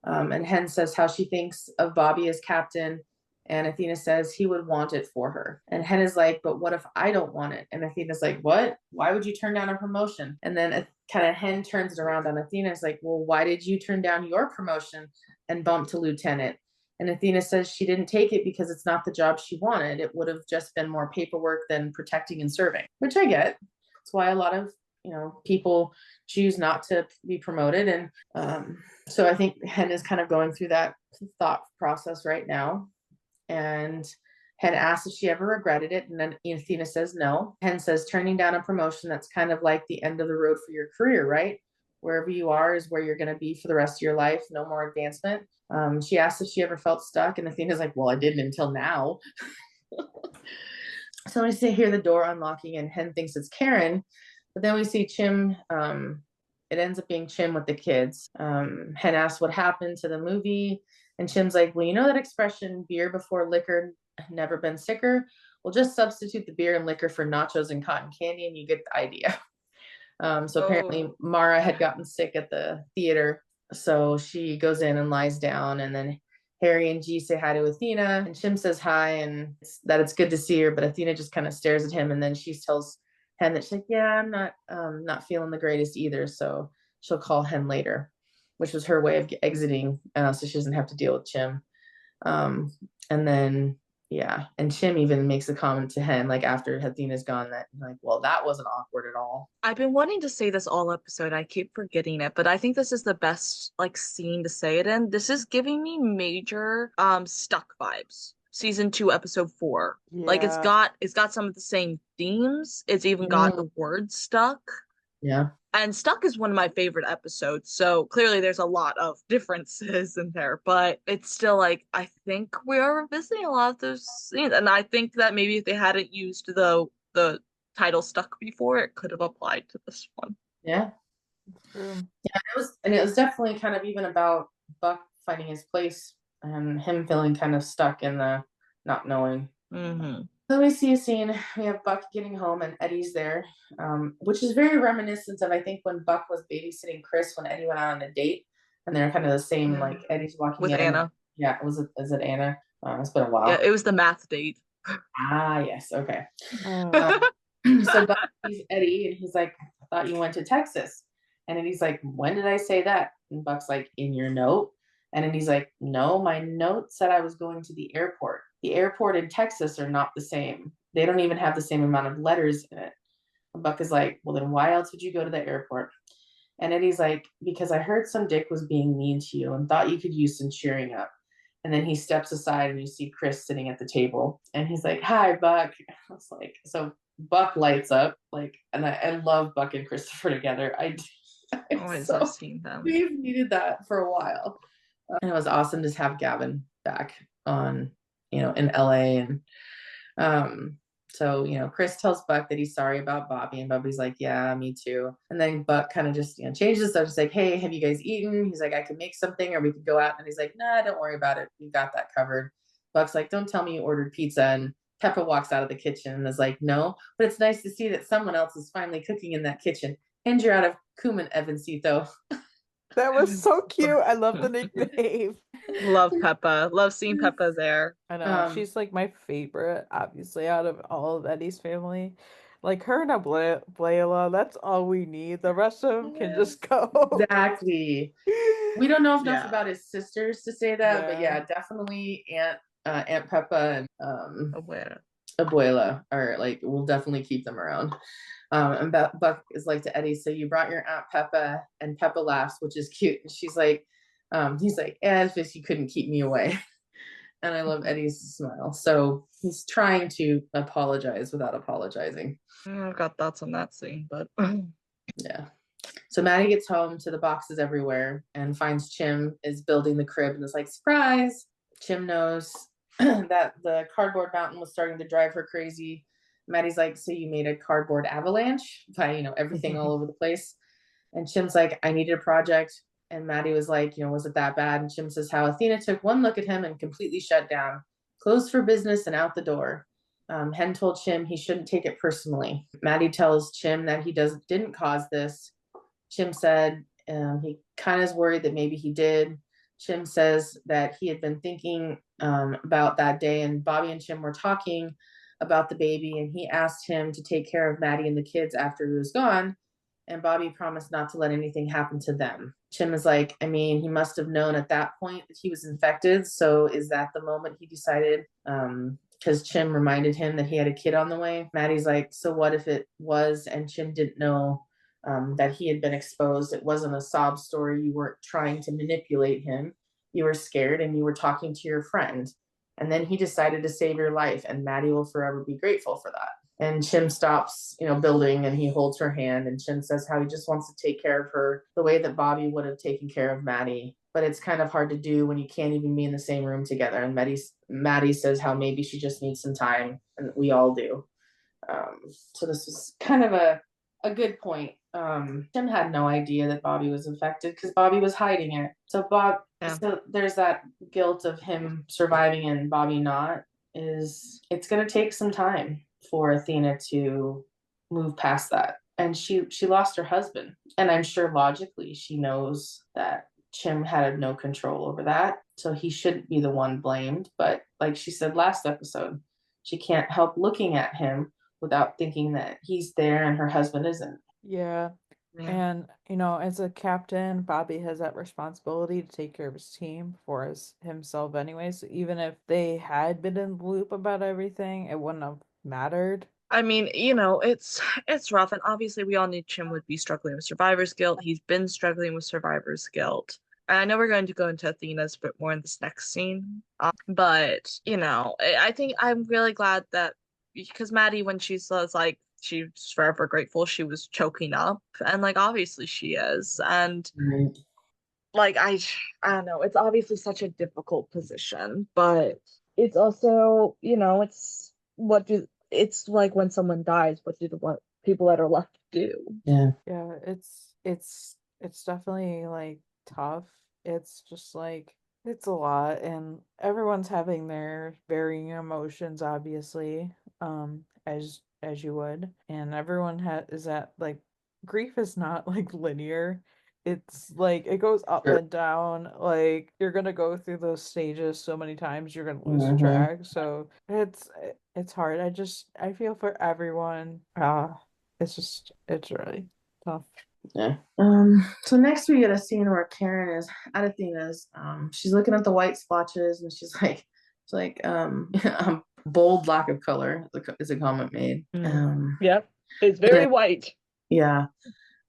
And Hen says how she thinks of Bobby as captain, and Athena says he would want it for her. And Hen is like, "But what if I don't want it?" And Athena's like, "What? Why would you turn down a promotion?" And then kind of Hen turns it around on Athena. Is like, "Well, why did you turn down your promotion and bump to lieutenant?" And Athena says she didn't take it because it's not the job she wanted. It would have just been more paperwork than protecting and serving, which I get. That's why a lot of, people choose not to be promoted. And so I think Hen is kind of going through that thought process right now. And Hen asks if she ever regretted it. And then Athena says no. Hen says turning down a promotion, that's kind of like the end of the road for your career, right? Wherever you are is where you're going to be for the rest of your life. No more advancement. She asked if she ever felt stuck, and Athena's like, "Well, I didn't until now." So we hear the door unlocking, and Hen thinks it's Karen, but then we see Chim. It ends up being Chim with the kids. Hen asks what happened to the movie, and Chim's like, "Well, you know that expression, beer before liquor, never been sicker? We'll just substitute the beer and liquor for nachos and cotton candy, and you get the idea." So apparently Mara had gotten sick at the theater. So she goes in and lies down, and then Harry and G say hi to Athena, and Chim says hi and that it's good to see her, but Athena just kind of stares at him, and then she tells Hen that she's like, "Yeah, I'm not feeling the greatest either," so she'll call Hen later, which was her way of exiting, so she doesn't have to deal with Chim. And then and Chim even makes a comment to Hen, like after Athena's gone, that like, "Well, that wasn't awkward at all."
I've been wanting to say this all episode. I keep forgetting it, but I think this is the best scene to say it in. This is giving me major Stuck vibes. Season 2, episode 4. Like it's got some of the same themes. It's even got the word stuck.
Yeah.
And Stuck is one of my favorite episodes, so clearly there's a lot of differences in there, but it's still I think we are revisiting a lot of those scenes, and I think that maybe if they hadn't used the title Stuck before, it could have applied to this one.
Yeah. Yeah, it was definitely kind of even about Buck finding his place and him feeling kind of stuck in the not knowing.
Mm-hmm.
So we see a scene, we have Buck getting home and Eddie's there, which is very reminiscent of, I think, when Buck was babysitting Chris when Eddie went out on a date, and they're kind of the same, like Eddie's walking
with
in.
Anna.
Yeah, is it Anna? It's been a while.
Yeah, it was the math date.
Ah, yes, okay. So Buck sees Eddie and he's like, "I thought you went to Texas." And Eddie's like, "When did I say that?" And Buck's like, "In your note." And then he's like, "No, my note said I was going to the airport. The airport in Texas are not the same. They don't even have the same amount of letters in it." And Buck is like, "Well, then why else would you go to the airport?" And Eddie's like, "Because I heard some dick was being mean to you and thought you could use some cheering up." And then he steps aside and you see Chris sitting at the table. And he's like, "Hi, Buck." I was like, so Buck lights up. And I love Buck and Christopher together. I
always love seeing them.
We've needed that for a while. And it was awesome to have Gavin back on, in LA. And so, Chris tells Buck that he's sorry about Bobby, and Bobby's like, "Yeah, me too." And then Buck kind of just, changes stuff. Just like, "Hey, have you guys eaten?" He's like, "I could make something, or we could go out." And he's like, "Nah, don't worry about it. We got that covered." Buck's like, "Don't tell me you ordered pizza." And Peppa walks out of the kitchen and is like, "No, but it's nice to see that someone else is finally cooking in that kitchen. And you're out of cumin, Evancito."
That was so cute. I love the nickname.
Love Peppa. Love seeing Peppa there.
I know. She's like my favorite, obviously, out of all of Eddie's family. Like her and Abuela, that's all we need. The rest of them can just go.
Exactly. We don't know enough about his sisters to say that, but yeah, definitely Aunt Peppa and Abuela are we'll definitely keep them around. And Buck is like to Eddie, "So you brought your Aunt Peppa," and Peppa laughs, which is cute. And she's like, he's like, "As if you couldn't keep me away." And I love Eddie's smile. So he's trying to apologize without apologizing.
I've got thoughts on that scene, but
yeah. So Maddie gets home to the boxes everywhere and finds Chim is building the crib and is like, surprise. Chim knows that the cardboard mountain was starting to drive her crazy. Maddie's like, so you made a cardboard avalanche by, everything all over the place. And Chim's like, I needed a project. And Maddie was like, was it that bad? And Chim says how Athena took one look at him and completely shut down, closed for business and out the door. Hen told Chim he shouldn't take it personally. Maddie tells Chim that he didn't cause this. Chim said he kind of is worried that maybe he did. Chim says that he had been thinking about that day, and Bobby and Chim were talking about the baby, and he asked him to take care of Maddie and the kids after he was gone, and Bobby promised not to let anything happen to them. Chim is like, I mean, he must have known at that point that he was infected, so is that the moment he decided, because Chim reminded him that he had a kid on the way? Maddie's like, so what if it was and Chim didn't know that he had been exposed? It wasn't a sob story. You weren't trying to manipulate him. You were scared and you were talking to your friend. And then he decided to save your life, and Maddie will forever be grateful for that. And Chim stops, building, and he holds her hand, and Chim says how he just wants to take care of her the way that Bobby would have taken care of Maddie. But it's kind of hard to do when you can't even be in the same room together. And Maddie says how maybe she just needs some time, and we all do. So this was kind of a good point. Chim had no idea that Bobby was infected because Bobby was hiding it. So so there's that guilt of him surviving and Bobby not. It's going to take some time for Athena to move past that. And she lost her husband, and I'm sure logically she knows that Chim had no control over that, so he shouldn't be the one blamed. But like she said last episode, she can't help looking at him without thinking that he's there and her husband isn't.
Yeah. And, as a captain, Bobby has that responsibility to take care of his team for himself anyway. So even if they had been in the loop about everything, it wouldn't have mattered.
I mean, it's rough, and obviously we all knew Chim would be struggling with survivor's guilt. He's been struggling with survivor's guilt. And I know we're going to go into Athena's a bit more in this next scene. But, I think I'm really glad that, because Maddie, when she says, like, she's forever grateful, she was choking up. And, like, obviously she is. And, like, I don't know. It's obviously such a difficult position. But it's also, it's like when someone dies, what do the people that are left do?
Yeah.
Yeah, it's definitely like tough. It's just like it's a lot, and everyone's having their varying emotions, obviously, as you would, and everyone is at like grief is not like linear. It's like it goes up and down. Like you're gonna go through those stages so many times you're gonna lose track. So it's hard. I feel for everyone. It's really tough.
Yeah. So next we get a scene where Karen is at Athena's. She's looking at the white splotches and she's like, bold lack of color is a comment made.
Yep. It's very white.
Yeah.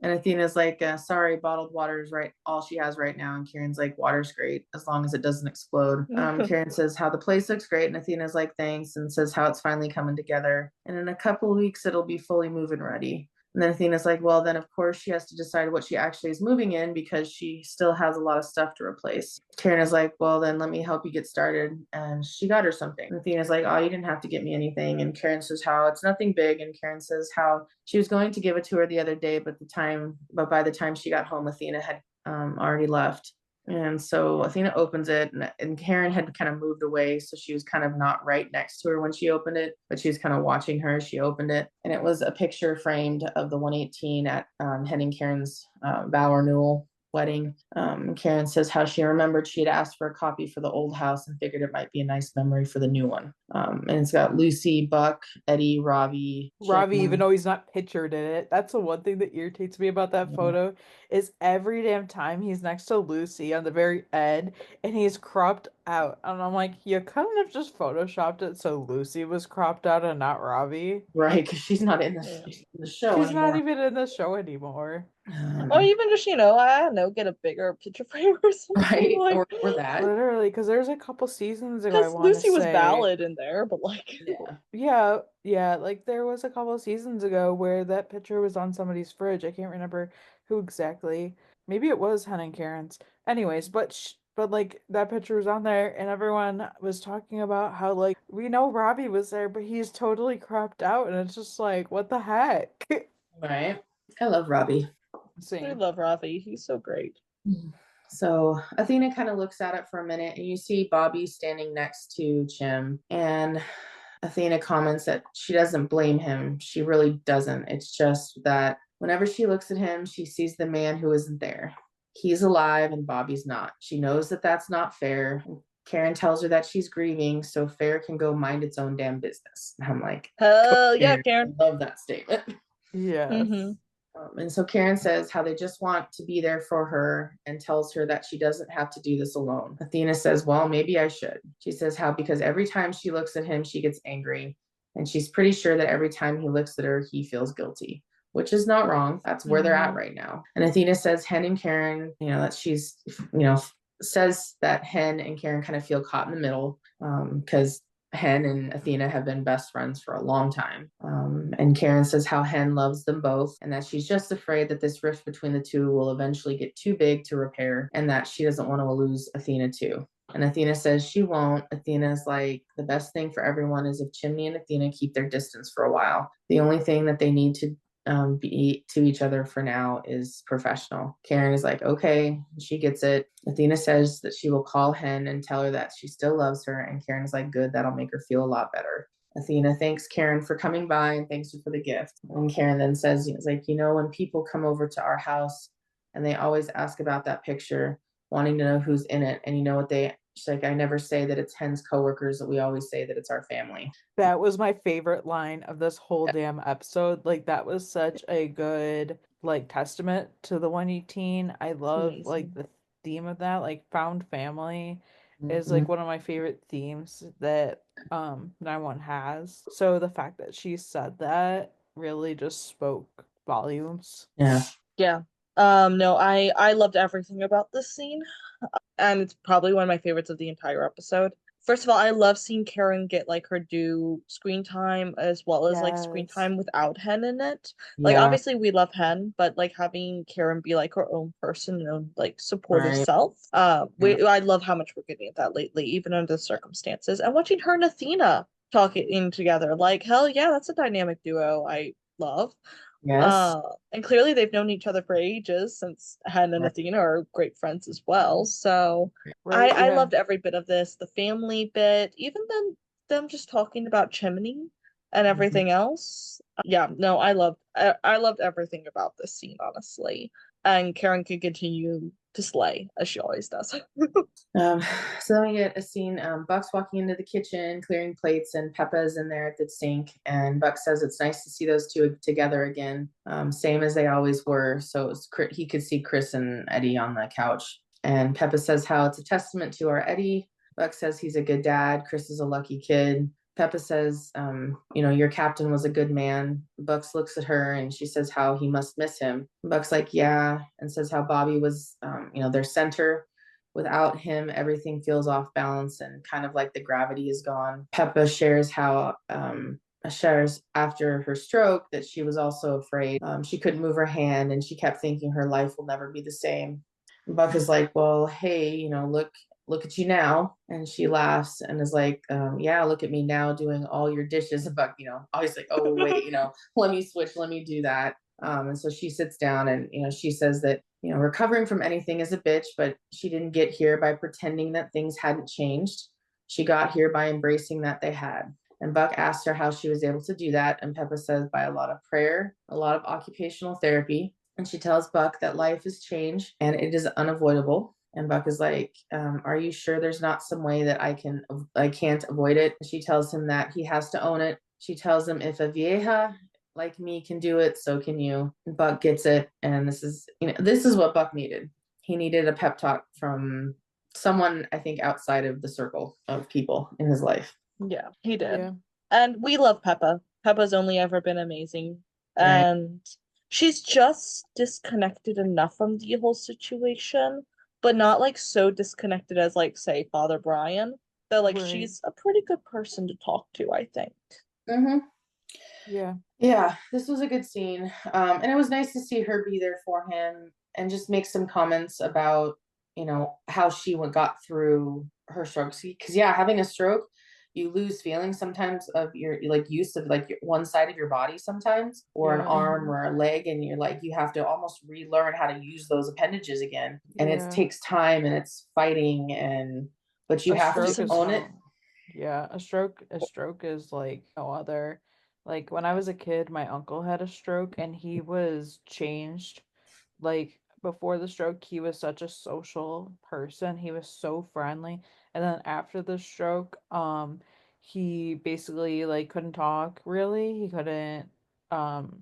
And Athena's like, sorry, bottled water is all she has right now. And Karen's like, water's great as long as it doesn't explode. Karen says how the place looks great. And Athena's like, thanks. And says how it's finally coming together. And in a couple of weeks, it'll be fully moving ready. And then Athena's like, well, then of course she has to decide what she actually is moving in because she still has a lot of stuff to replace. Karen is like, well, then let me help you get started. And she got her something. And Athena's like, oh, you didn't have to get me anything. And Karen says how it's nothing big. And Karen says how she was going to give it to her the other day, but by the time she got home, Athena had already left. And so Athena opens it, and Karen had kind of moved away, so she was kind of not right next to her when she opened it, but she was kind of watching her as she opened it. And it was a picture framed of the 118 at Hen and Karen's vow renewal wedding. Karen says how she remembered she had asked for a copy for the old house and figured it might be a nice memory for the new one. And it's got Lucy, Buck, Eddie, Ravi,
even though he's not pictured in it. That's the one thing that irritates me about that photo is every damn time he's next to Lucy on the very end and he's cropped out. And I'm like, you couldn't have just photoshopped it so Lucy was cropped out and not Ravi.
Right, because she's not in the show
She's
anymore.
not even in the show anymore.
Or even just, I don't know, get a bigger picture frame or something.
Right,
like,
or that.
Literally, because there's a couple seasons ago, I want to say.
Lucy was valid in there, but like...
Yeah, like there was a couple of seasons ago where that picture was on somebody's fridge. I can't remember who exactly. Maybe it was Hen and Karen's. Anyways, but like that picture was on there, and everyone was talking about how like we know Robbie was there, but he's totally cropped out, and it's just like, what the heck?
Right. I love Robbie.
I
Same.
love Ravi. He's so great.
So Athena kind of looks at it for a minute, and you see Bobby standing next to Jim, and Athena comments that she doesn't blame him. She really doesn't. It's just that whenever she looks at him, she sees the man who isn't there. He's alive and Bobby's not. She knows that that's not fair. Karen tells her that she's grieving, so fair can go mind its own damn business. And I'm like,
Hell yeah, Karen.
I love that statement.
Yes.
Mm-hmm.
And so Karen says how they just want to be there for her and tells her that she doesn't have to do this alone. Athena says, well, maybe I should. She says how because every time she looks at him, she gets angry. And she's pretty sure that every time he looks at her, he feels guilty, which is not wrong. That's where they're at right now. And Athena says Hen and Karen, that she's, says that Hen and Karen kind of feel caught in the middle because Hen and Athena have been best friends for a long time. And Karen says how Hen loves them both and that she's just afraid that this rift between the two will eventually get too big to repair and that she doesn't want to lose Athena too. And Athena says she won't. Athena's like, the best thing for everyone is if Chimney and Athena keep their distance for a while. The only thing that they need to be to each other for now is professional. Karen is like, okay, she gets it. Athena says that she will call Hen and tell her that she still loves her. And Karen is like, good, that'll make her feel a lot better. Athena thanks Karen for coming by and thanks her for the gift. And Karen then says, it's like, when people come over to our house and they always ask about that picture, wanting to know who's in it. And you know what she's like, I never say that it's Hen's coworkers. We always say that it's our family.
That was my favorite line of this whole damn episode. Like that was such a good like testament to the 118. I love like the theme of that. Like found family is like one of my favorite themes that 911 has. So the fact that she said that really just spoke volumes.
Yeah.
Yeah. No, I loved everything about this scene. And it's probably one of my favorites of the entire episode. First of all, I love seeing Karen get like her due screen time as well as like screen time without Hen in it. Like obviously we love Hen, but like having Karen be like her own person and like supportive self. I love how much we're getting at that lately, even under the circumstances. And watching her and Athena talking together, like hell yeah, that's a dynamic duo I love.
Yes.
And clearly they've known each other for ages since Hen and Athena are great friends as well. So I loved every bit of this, the family bit, even them just talking about Chimney and everything else. Yeah, no, I loved everything about this scene, honestly. And Karen can continue to slay as she always does.
So then we get a scene, Buck's walking into the kitchen, clearing plates, and Peppa's in there at the sink. And Buck says it's nice to see those two together again, same as they always were. So he could see Chris and Eddie on the couch. And Peppa says how it's a testament to our Eddie. Buck says he's a good dad. Chris is a lucky kid. Peppa says, your captain was a good man. Bucks looks at her and she says how he must miss him. Buck's like, yeah, and says how Bobby was, their center. Without him, everything feels off balance and kind of like the gravity is gone. Peppa shares how, shares after her stroke that she was also afraid. She couldn't move her hand and she kept thinking her life will never be the same. Buck is like, well, hey, look at you now. And she laughs and is like, yeah, look at me now doing all your dishes. Buck, always like, oh, wait, let me switch, let me do that. And so she sits down and, she says that, recovering from anything is a bitch, but she didn't get here by pretending that things hadn't changed. She got here by embracing that they had. And Buck asked her how she was able to do that. And Peppa says by a lot of prayer, a lot of occupational therapy. And she tells Buck that life is change and it is unavoidable. And Buck is like, are you sure there's not some way that I can't avoid it? She tells him that he has to own it. She tells him if a vieja like me can do it, so can you. And Buck gets it. And this is what Buck needed. He needed a pep talk from someone, I think, outside of the circle of people in his life.
Yeah, he did. Yeah. And we love Peppa. Peppa's only ever been amazing. And she's just disconnected enough from the whole situation, but not like so disconnected as like, say, Father Brian. That like she's a pretty good person to talk to, I think.
Mm-hmm.
Yeah.
Yeah, this was a good scene. And it was nice to see her be there for him and just make some comments about, how she got through her strokes. Because yeah, having a stroke, you lose feeling sometimes of your like use of like one side of your body sometimes, or an
Yeah.
arm or a leg, and you're like you have to almost relearn how to use those appendages again. And it
Yeah.
takes time and it's fighting but you
A
have
stroke
to
is
own it.
yeah, a stroke is like no other. Like when I was a kid, my uncle had a stroke and he was changed. Like before the stroke, he was such a social person. He was so friendly. And then after the stroke, he basically like couldn't talk really. He couldn't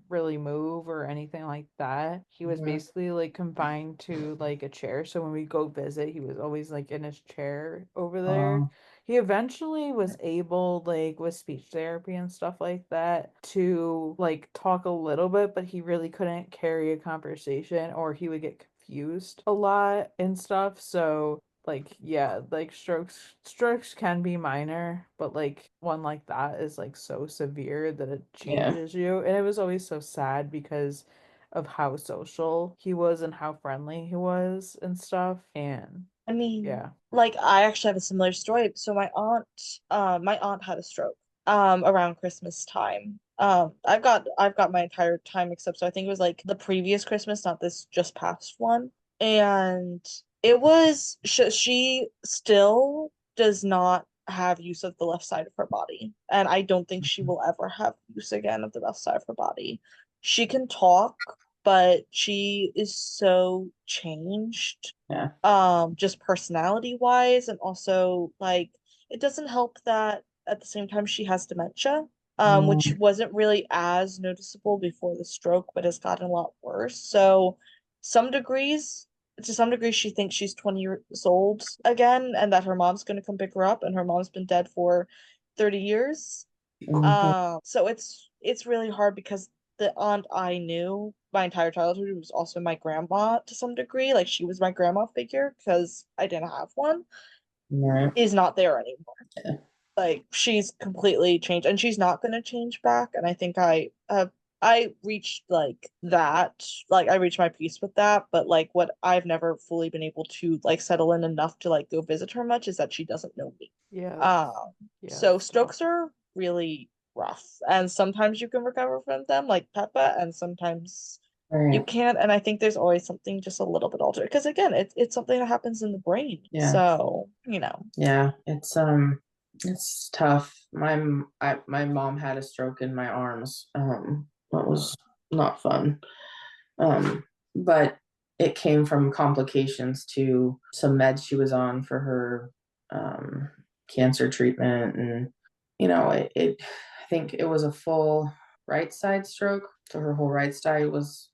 really move or anything like that. He was
Mhm.
basically like confined to like a chair. So when we go visit, he was always like in his chair over there.
Um,
He eventually was able, like with speech therapy and stuff like that, to like talk a little bit, but he really couldn't carry a conversation or he would get confused a lot and stuff. So like yeah, like strokes can be minor, but like one like that is like so severe that it
yeah.
changes you. And it was always so sad because of how social he was and how friendly he was and stuff. And
I mean,
yeah.
like I actually have a similar story. So my aunt had a stroke around Christmas time. I've got my entire time mixed up. So I think it was like the previous Christmas, not this just past one. And it was she still does not have use of the left side of her body. And I don't think she will ever have use again of the left side of her body. She can talk, but she is so changed,
Yeah.
just personality wise, and also like it doesn't help that at the same time she has dementia, which
Mm,
wasn't really as noticeable before the stroke but has gotten a lot worse. So some degrees to some degree she thinks she's 20 years old again and that her mom's going to come pick her up, and her mom's been dead for 30 years.
mhm.
So it's really hard because the aunt I knew my entire childhood was also my grandma to some degree. Like she was my grandma figure because I didn't have one,
Right.
is not there anymore.
Yeah.
Like she's completely changed and she's not gonna change back. And I think I reached like that, like I reached my peace with that. But like what I've never fully been able to like settle in enough to like go visit her much is that she doesn't know me.
Yeah,
Um,
yeah,
so
it's tough.
strokes are really rough, and sometimes you can recover from them, like Peppa, and sometimes you
Right.
can't. And I think there's always something just a little bit altered because again, it's something that happens in the brain.
Yeah.
So, you know.
Yeah. It's tough. My mom had a stroke in my arms. That was not fun. But it came from complications to some meds she was on for her cancer treatment, and I think it was a full right side stroke, so her whole right side was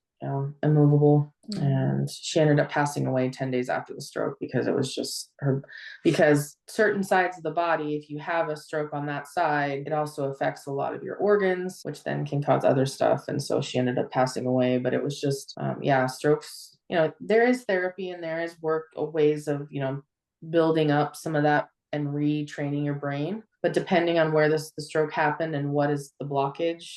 immovable, and she ended up passing away 10 days after the stroke because it was just her, because certain sides of the body, if you have a stroke on that side, it also affects a lot of your organs, which then can cause other stuff, and so she ended up passing away. But it was just yeah, strokes, there is therapy and there is work ways of building up some of that and retraining your brain. But depending on where the stroke happened and what is the blockage,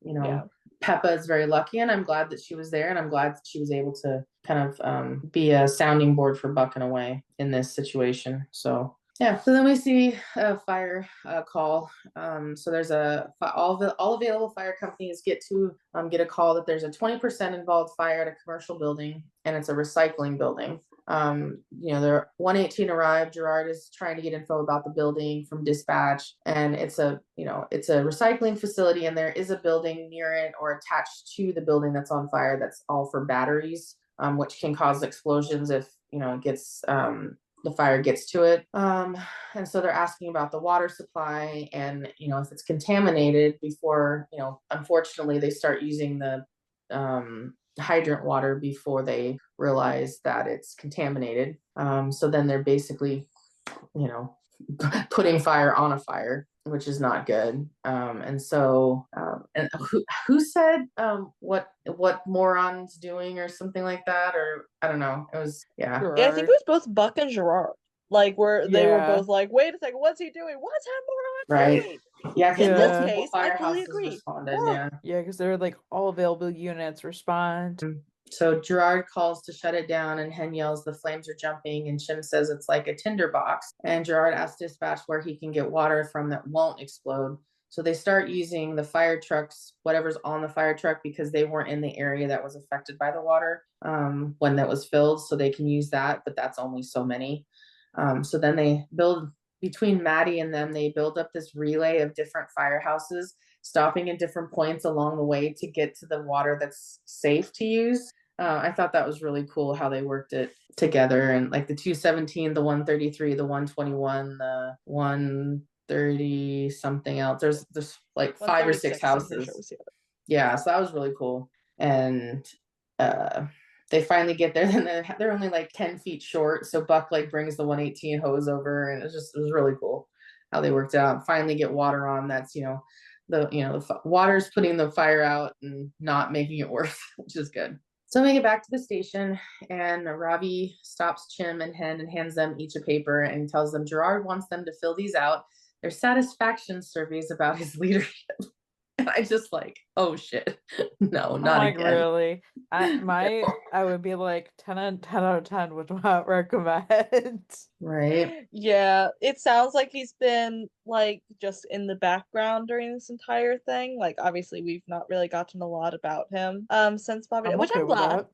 Yeah.
Peppa is very lucky, and I'm glad that she was there, and I'm glad that she was able to kind of be a sounding board for Buck in a way in this situation. So yeah, so then we see a fire call. So there's all available fire companies get a call that there's a 20% involved fire at a commercial building, and it's a recycling building. There 118 arrived. Gerard is trying to get info about the building from dispatch, and it's a recycling facility, and there is a building near it or attached to the building that's on fire that's all for batteries, which can cause explosions if it gets the fire gets to it. And so they're asking about the water supply, and if it's contaminated before, unfortunately they start using the hydrant water before they realize that it's contaminated. So then they're basically, you know, putting fire on a fire, which is not good. And who said what morons doing or something like that, or I don't know. It was yeah.
Yeah, I think it
Gerard.
was both Buck and Gerard. Like where they were
Yeah.
both like, wait a second, what's he doing? What's that moron
Right.
doing?
Yeah, because
In this
Yeah.
case, I fully
firehouses
agree.
responded.
Yeah.
Yeah.
Yeah, because they were like all available units respond.
So Gerard calls to shut it down, and Hen yells, "The flames are jumping!" And Chim says it's like a tinderbox. And Gerard asks dispatch where he can get water from that won't explode. So they start using the fire trucks, whatever's on the fire truck, because they weren't in the area that was affected by the water when that was filled. So they can use that, but that's only so many. So then they build, between Maddie and them, they build up this relay of different firehouses, stopping at different points along the way to get to the water that's safe to use. I thought that was really cool how they worked it together, and like the 217, the 133, the 121, the 130 something else. There's like 5 or 6 houses. Yeah, so that was really cool. And they finally get there, and they're only like 10 feet short. So Buck like brings the 118 hose over, and it was really cool how they worked out. Finally get water on. That's the water's putting the fire out and not making it worse, which is good. So we get back to the station, and Ravi stops Chim and Hen and hands them each a paper and tells them Gerard wants them to fill these out. They're satisfaction surveys about his leadership. And I just like, oh shit, no, not
like
again.
really. I would be like 10 out of 10 would not recommend.
Right.
Yeah, it sounds like he's been like just in the background during this entire thing. Like obviously we've not really gotten a lot about him since Bobby,
I'm
which
okay
I'm
with
glad.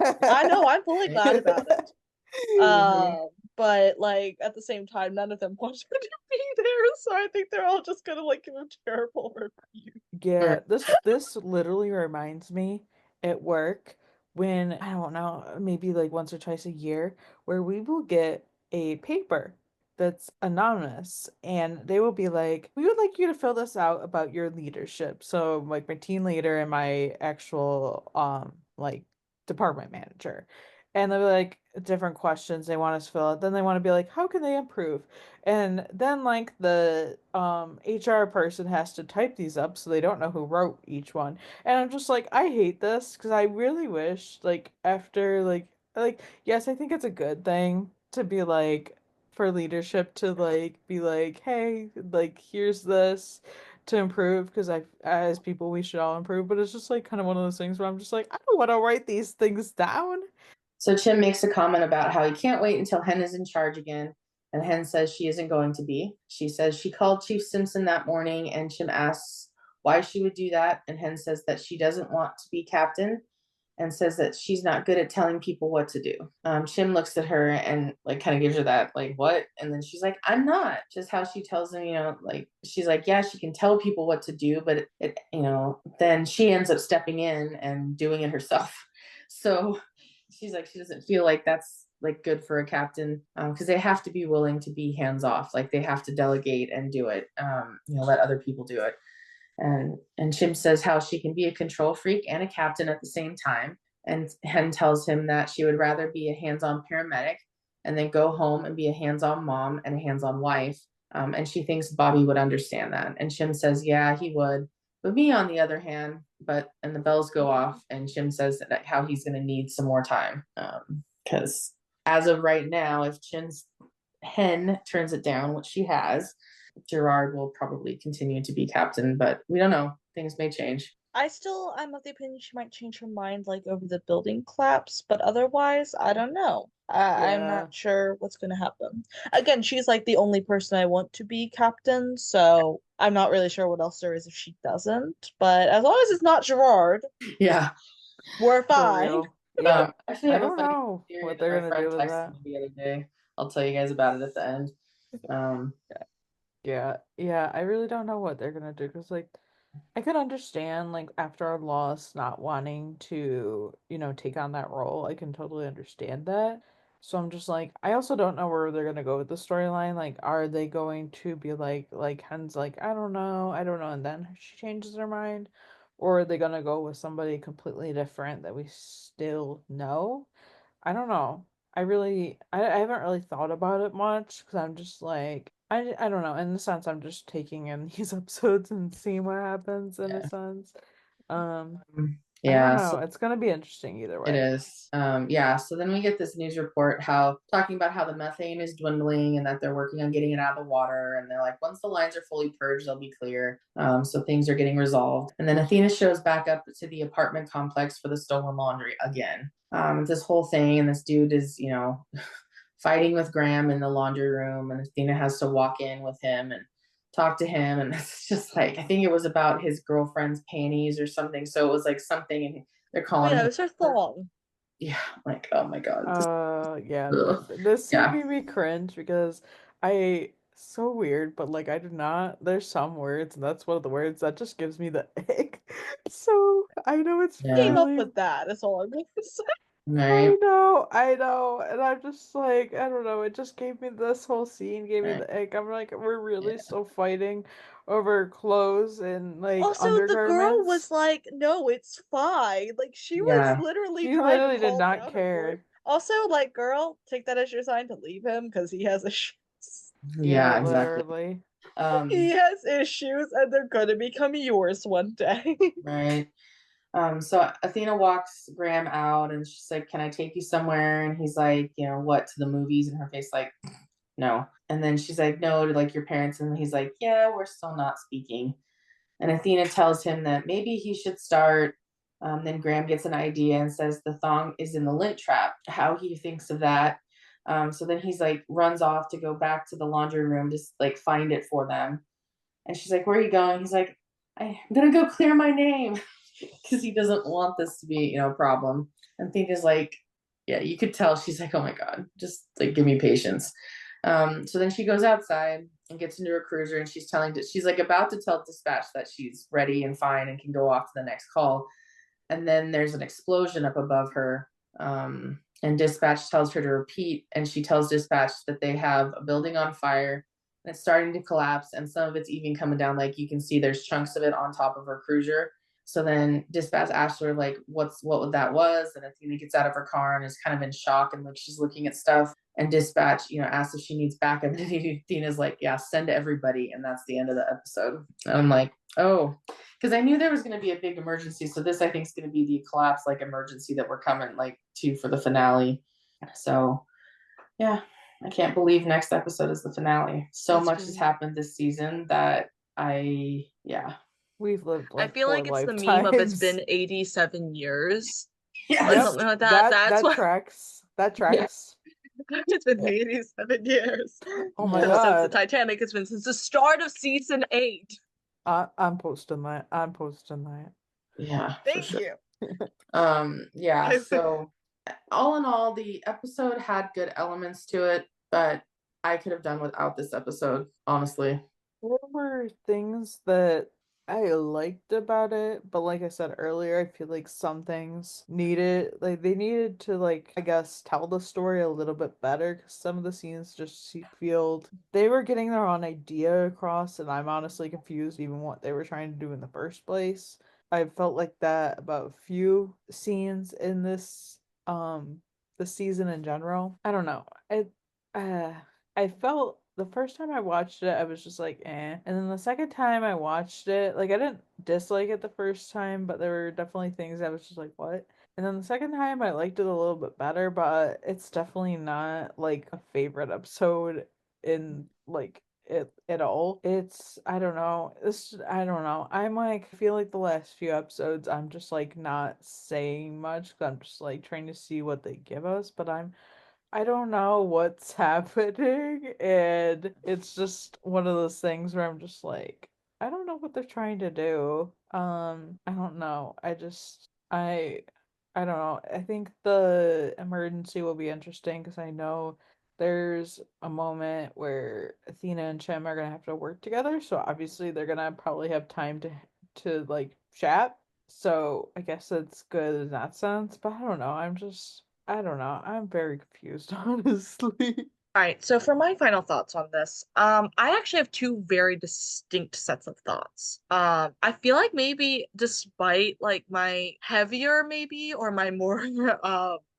that.
I know, I'm fully glad about it.
Mhm.
But like at the same time, none of them want him to be there, so I think they're all just gonna like give him terrible reviews.
Yeah, this literally reminds me at work when, I don't know, maybe like once or twice a year, where we will get a paper that's anonymous, and they will be like, "We would like you to fill this out about your leadership." So like my team leader and my actual like department manager. And they'll be like different questions they want us to fill out. Then they want to be like, how can they improve? And then like the HR person has to type these up so they don't know who wrote each one. And I'm just like, I hate this because I really wish like after like yes, I think it's a good thing to be like for leadership to like be like, hey, like here's this to improve because I as people we should all improve, but it's just like kind of one of those things where I'm just like, I don't want to write these things down.
So Chim makes a comment about how he can't wait until Hen is in charge again. And Hen says she isn't going to be. She says she called Chief Simpson that morning, and Chim asks why she would do that. And Hen says that she doesn't want to be captain, and says that she's not good at telling people what to do. Chim looks at her and like kind of gives her that like what, and then she's like, "I'm not." Just how she tells him, like she's like, yeah, she can tell people what to do, but then she ends up stepping in and doing it herself. So she's like, she doesn't feel like that's like good for a captain, because they have to be willing to be hands off. Like they have to delegate and do it. Let other people do it. And Chim says how she can be a control freak and a captain at the same time. And Hen tells him that she would rather be a hands-on paramedic and then go home and be a hands-on mom and a hands-on wife. And she thinks Bobby would understand that. And Chim says, yeah, he would. But me, on the other hand, and the bells go off, and Chim says that how he's going to need some more time. Because as of right now, if Hen turns it down, which she has, Gerard will probably continue to be captain, but we don't know. Things may change.
I'm of the opinion she might change her mind like over the building collapse, but otherwise, I don't know. I'm
Yeah.
not sure what's going to happen. Again, she's like the only person I want to be captain, so I'm not really sure what else there is if she doesn't. But as long as it's not Gerard,
Yeah.
we're
For
fine.
real. Yeah.
Actually,
I
have a
don't
funny
know
theory
what
that
they're
my
gonna
friend
do with
texted
that.
me the other day. I'll tell you guys about it at the end.
Yeah, I really don't know what they're gonna do because, like, I could understand, like, after our loss, not wanting to, take on that role. I can totally understand that. So I'm just like, I also don't know where they're gonna go with the storyline. Like, are they going to be like Hen's like, I don't know, and then she changes her mind, or are they gonna go with somebody completely different that we still know? I don't know. I haven't really thought about it much because I'm just like, I don't know. In a sense, I'm just taking in these episodes and seeing what happens in a
Yeah.
sense. I don't
Yeah,
know.
so
It's gonna be interesting either way.
it is. Yeah, so then we get this news report talking about how the methane is dwindling and that they're working on getting it out of the water. And they're like, once the lines are fully purged, they'll be clear. So things are getting resolved. And then Athena shows back up to the apartment complex for the stolen laundry again. This whole thing, and this dude is, fighting with Graham in the laundry room, and Athena has to walk in with him and talk to him. And it's just like, I think it was about his girlfriend's panties or something. So it was like something, and they're
Oh
calling
yeah, it
him.
was her thong.
Yeah, like, oh my God.
Yeah,
Ugh.
this scene
Yeah.
made me cringe because so weird, but like I do not, there's some words, and that's one of the words that just gives me the ick. So I know it's
Came
Yeah.
up
really,
with that. That's all I'm going to say.
Right.
I know, and I'm just like, I don't know, it just gave me this whole scene, gave me
Right.
the ick. I'm like, we're really
Yeah.
still fighting over clothes and like
Also, the girl was
undergarments.
like, "No, it's fine." Like she was
Yeah.
literally
She
trying to
literally did
calm
not
down her boy.
care.
Also, like, girl, take that as your sign to leave him because he has issues.
Yeah,
Yeah,
exactly.
literally.
He
Um,
has issues, and they're gonna become yours one day.
right. So Athena walks Graham out and she's like, can I take you somewhere? And he's like, what, to the movies? And her face like, no. And then she's like, no, to like your parents. And he's like, yeah, we're still not speaking. And Athena tells him that maybe he should start. Then Graham gets an idea and says the thong is in the lint trap, how he thinks of that. So then he's like, runs off to go back to the laundry room to like find it for them. And she's like, where are you going? He's like, I'm going to go clear my name because he doesn't want this to be, a problem. And Athena's like, yeah, you could tell she's like, oh my God, just like give me patience. So then she goes outside and gets into her cruiser, and she's like about to tell dispatch that she's ready and fine and can go off to the next call. And then there's an explosion up above her. And dispatch tells her to repeat, and she tells dispatch that they have a building on fire and it's starting to collapse, and some of it's even coming down. Like you can see there's chunks of it on top of her cruiser. So then dispatch asks her like what that was, and Athena gets out of her car and is kind of in shock, and like she's looking at stuff. And dispatch, asks if she needs backup. And Athena's like, yeah, send everybody. And that's the end of the episode. And I'm like, oh, because I knew there was going to be a big emergency. So this, I think, is going to be the collapse like emergency that we're coming like to for the finale. So yeah, I can't believe next episode is the finale. So
That's
much has
crazy.
happened this season that
We've lived
I
like
feel
4
like it's the meme of it's
lifetimes.
been 87 years.
yes.
Or
Yep,
something like that. That's
that
what
tracks. That tracks.
it's been 87 years.
Oh my
Yeah.
Since the
God.
Titanic, it's been since the start of season 8.
I'm posting that. I'm posting that.
Yeah, for
Thank
sure.
you.
Yeah, so all in all, the episode had good elements to it, but I could have done without this episode, honestly.
There were things that I liked about it, but like I said earlier, I feel like some things they needed to like, I guess, tell the story a little bit better because some of the scenes just feel they were getting their own idea across, and I'm honestly confused even what they were trying to do in the first place. I felt like that about a few scenes in the season in general. I don't know. I felt the first time I watched it, I was just like, eh. And then the second time I watched it, like I didn't dislike it the first time, but there were definitely things I was just like, what? And then the second time I liked it a little bit better, but it's definitely not like a favorite episode in like it at all. It's I don't know. I don't know. I'm like I feel like the last few episodes I'm just like not saying much 'cause I'm just like trying to see what they give us, but I don't know what's happening, and it's just one of those things where I'm just like, I don't know what they're trying to do. I don't know. I don't know. I think the emergency will be interesting because I know there's a moment where Athena and Chim are gonna have to work together, so obviously they're gonna probably have time to like chat. So I guess it's good in that sense, but I don't know. I don't know. I'm very confused, honestly.
All right, so for my final thoughts on this, I actually have two very distinct sets of thoughts. I feel like maybe despite like my heavier maybe or my more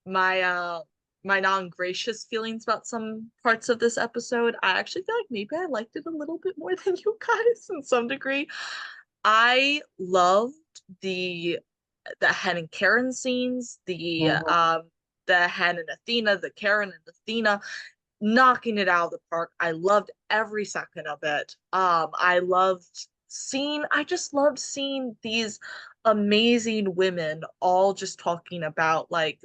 my non-gracious feelings about some parts of this episode, I actually feel like maybe I liked it a little bit more than you guys in some degree. I loved the the Hen and Karen scenes, the Hen and Athena, the Karen and Athena, knocking it out of the park. I loved every second of it. I just loved seeing these amazing women all just talking about like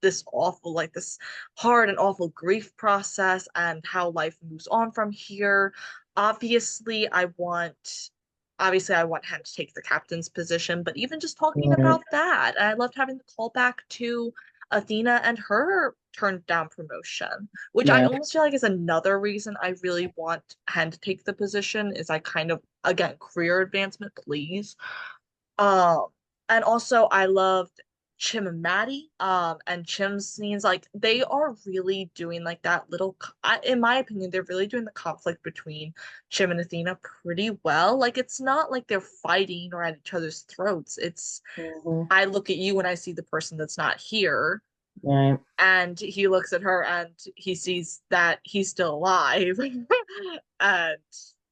this awful, like this hard and awful grief process and how life moves on from here. Obviously, I want Hen to take the captain's position, but even just talking about that, and I loved having the callback to Athena and her turned down promotion, which I almost feel like is another reason I really want Hen to take the position, is I kind of, again, career advancement, please. And also I loved Chim and Maddie, and Chim's scenes, like they are really doing like that little, in my opinion, they're really doing the conflict between Chim and Athena pretty well. Like it's not like they're fighting or at each other's throats. It's I look at you and I see the person that's not here.
Right.
And he looks at her and he sees that he's still alive and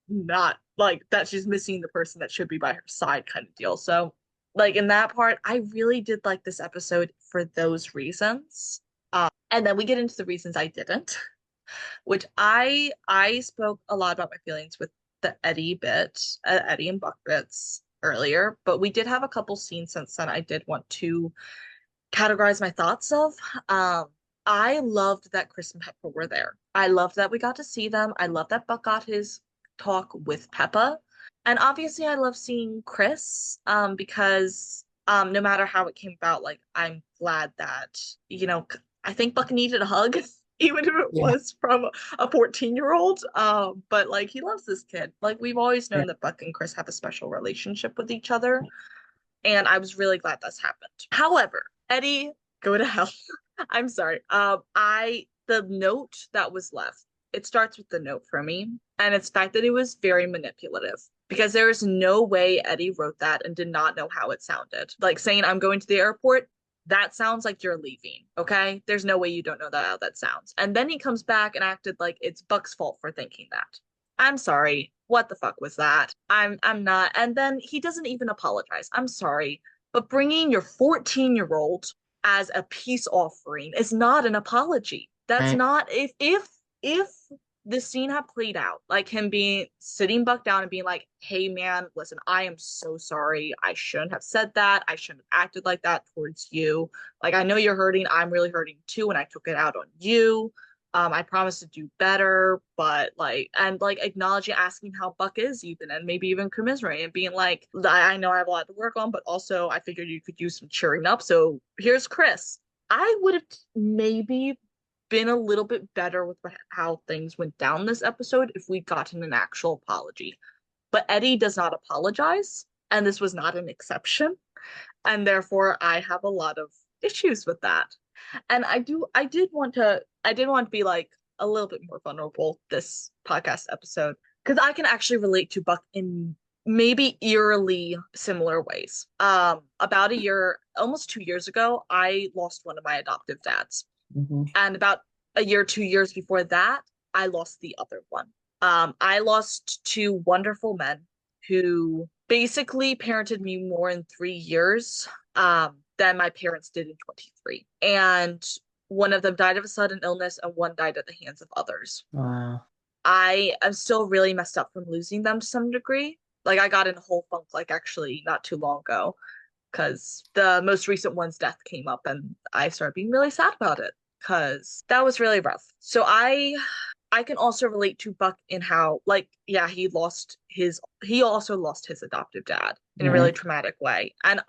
not like that she's missing the person that should be by her side kind of deal. So like in that part, I really did like this episode for those reasons. And then we get into the reasons I didn't, which I spoke a lot about my feelings with the Eddie and Buck bits earlier, but we did have a couple scenes since then I did want to categorize my thoughts of. I loved that Chris and Peppa were there. I loved that we got to see them. I love that Buck got his talk with Peppa. And obviously I love seeing Chris, because no matter how it came about, like I'm glad that, you know, I think Buck needed a hug, even if it was from a 14-year-old. But like he loves this kid. Like we've always known that Buck and Chris have a special relationship with each other. And I was really glad this happened. However, Eddie, go to hell. I'm sorry. The note that was left, it starts with the note for me, and it's the fact that it was very manipulative, because there is no way Eddie wrote that and did not know how it sounded. Like saying, I'm going to the airport, that sounds like you're leaving, okay? There's no way you don't know how that sounds. And then he comes back and acted like it's Buck's fault for thinking that. I'm sorry. What the fuck was that? I'm not. And then he doesn't even apologize. I'm sorry. But bringing your 14-year-old as a peace offering is not an apology. That's not, if this scene had played out, like him sitting Buck down and being like, hey man, listen, I am so sorry. I shouldn't have said that. I shouldn't have acted like that towards you. Like, I know you're hurting. I'm really hurting too. And I took it out on you. I promise to do better, but acknowledging, asking how Buck is even, and maybe even commiserating and being like, I know I have a lot to work on, but also I figured you could use some cheering up. So here's Chris. I would have maybe been a little bit better with how things went down this episode if we'd gotten an actual apology. But Eddie does not apologize, and this was not an exception. And therefore I have a lot of issues with that. And I did want to be like a little bit more vulnerable this podcast episode, because I can actually relate to Buck in maybe eerily similar ways. About a year, almost 2 years ago, I lost one of my adoptive dads. And about a year, 2 years before that, I lost the other one. I lost two wonderful men who basically parented me more in 3 years than my parents did in 23. And one of them died of a sudden illness and one died at the hands of others.
Wow.
I am still really messed up from losing them to some degree. Like I got in a whole funk like actually not too long ago, because the most recent one's death came up and I started being really sad about it, because that was really rough. So I can also relate to Buck in how, like, yeah, he also lost his adoptive dad in a really traumatic way. And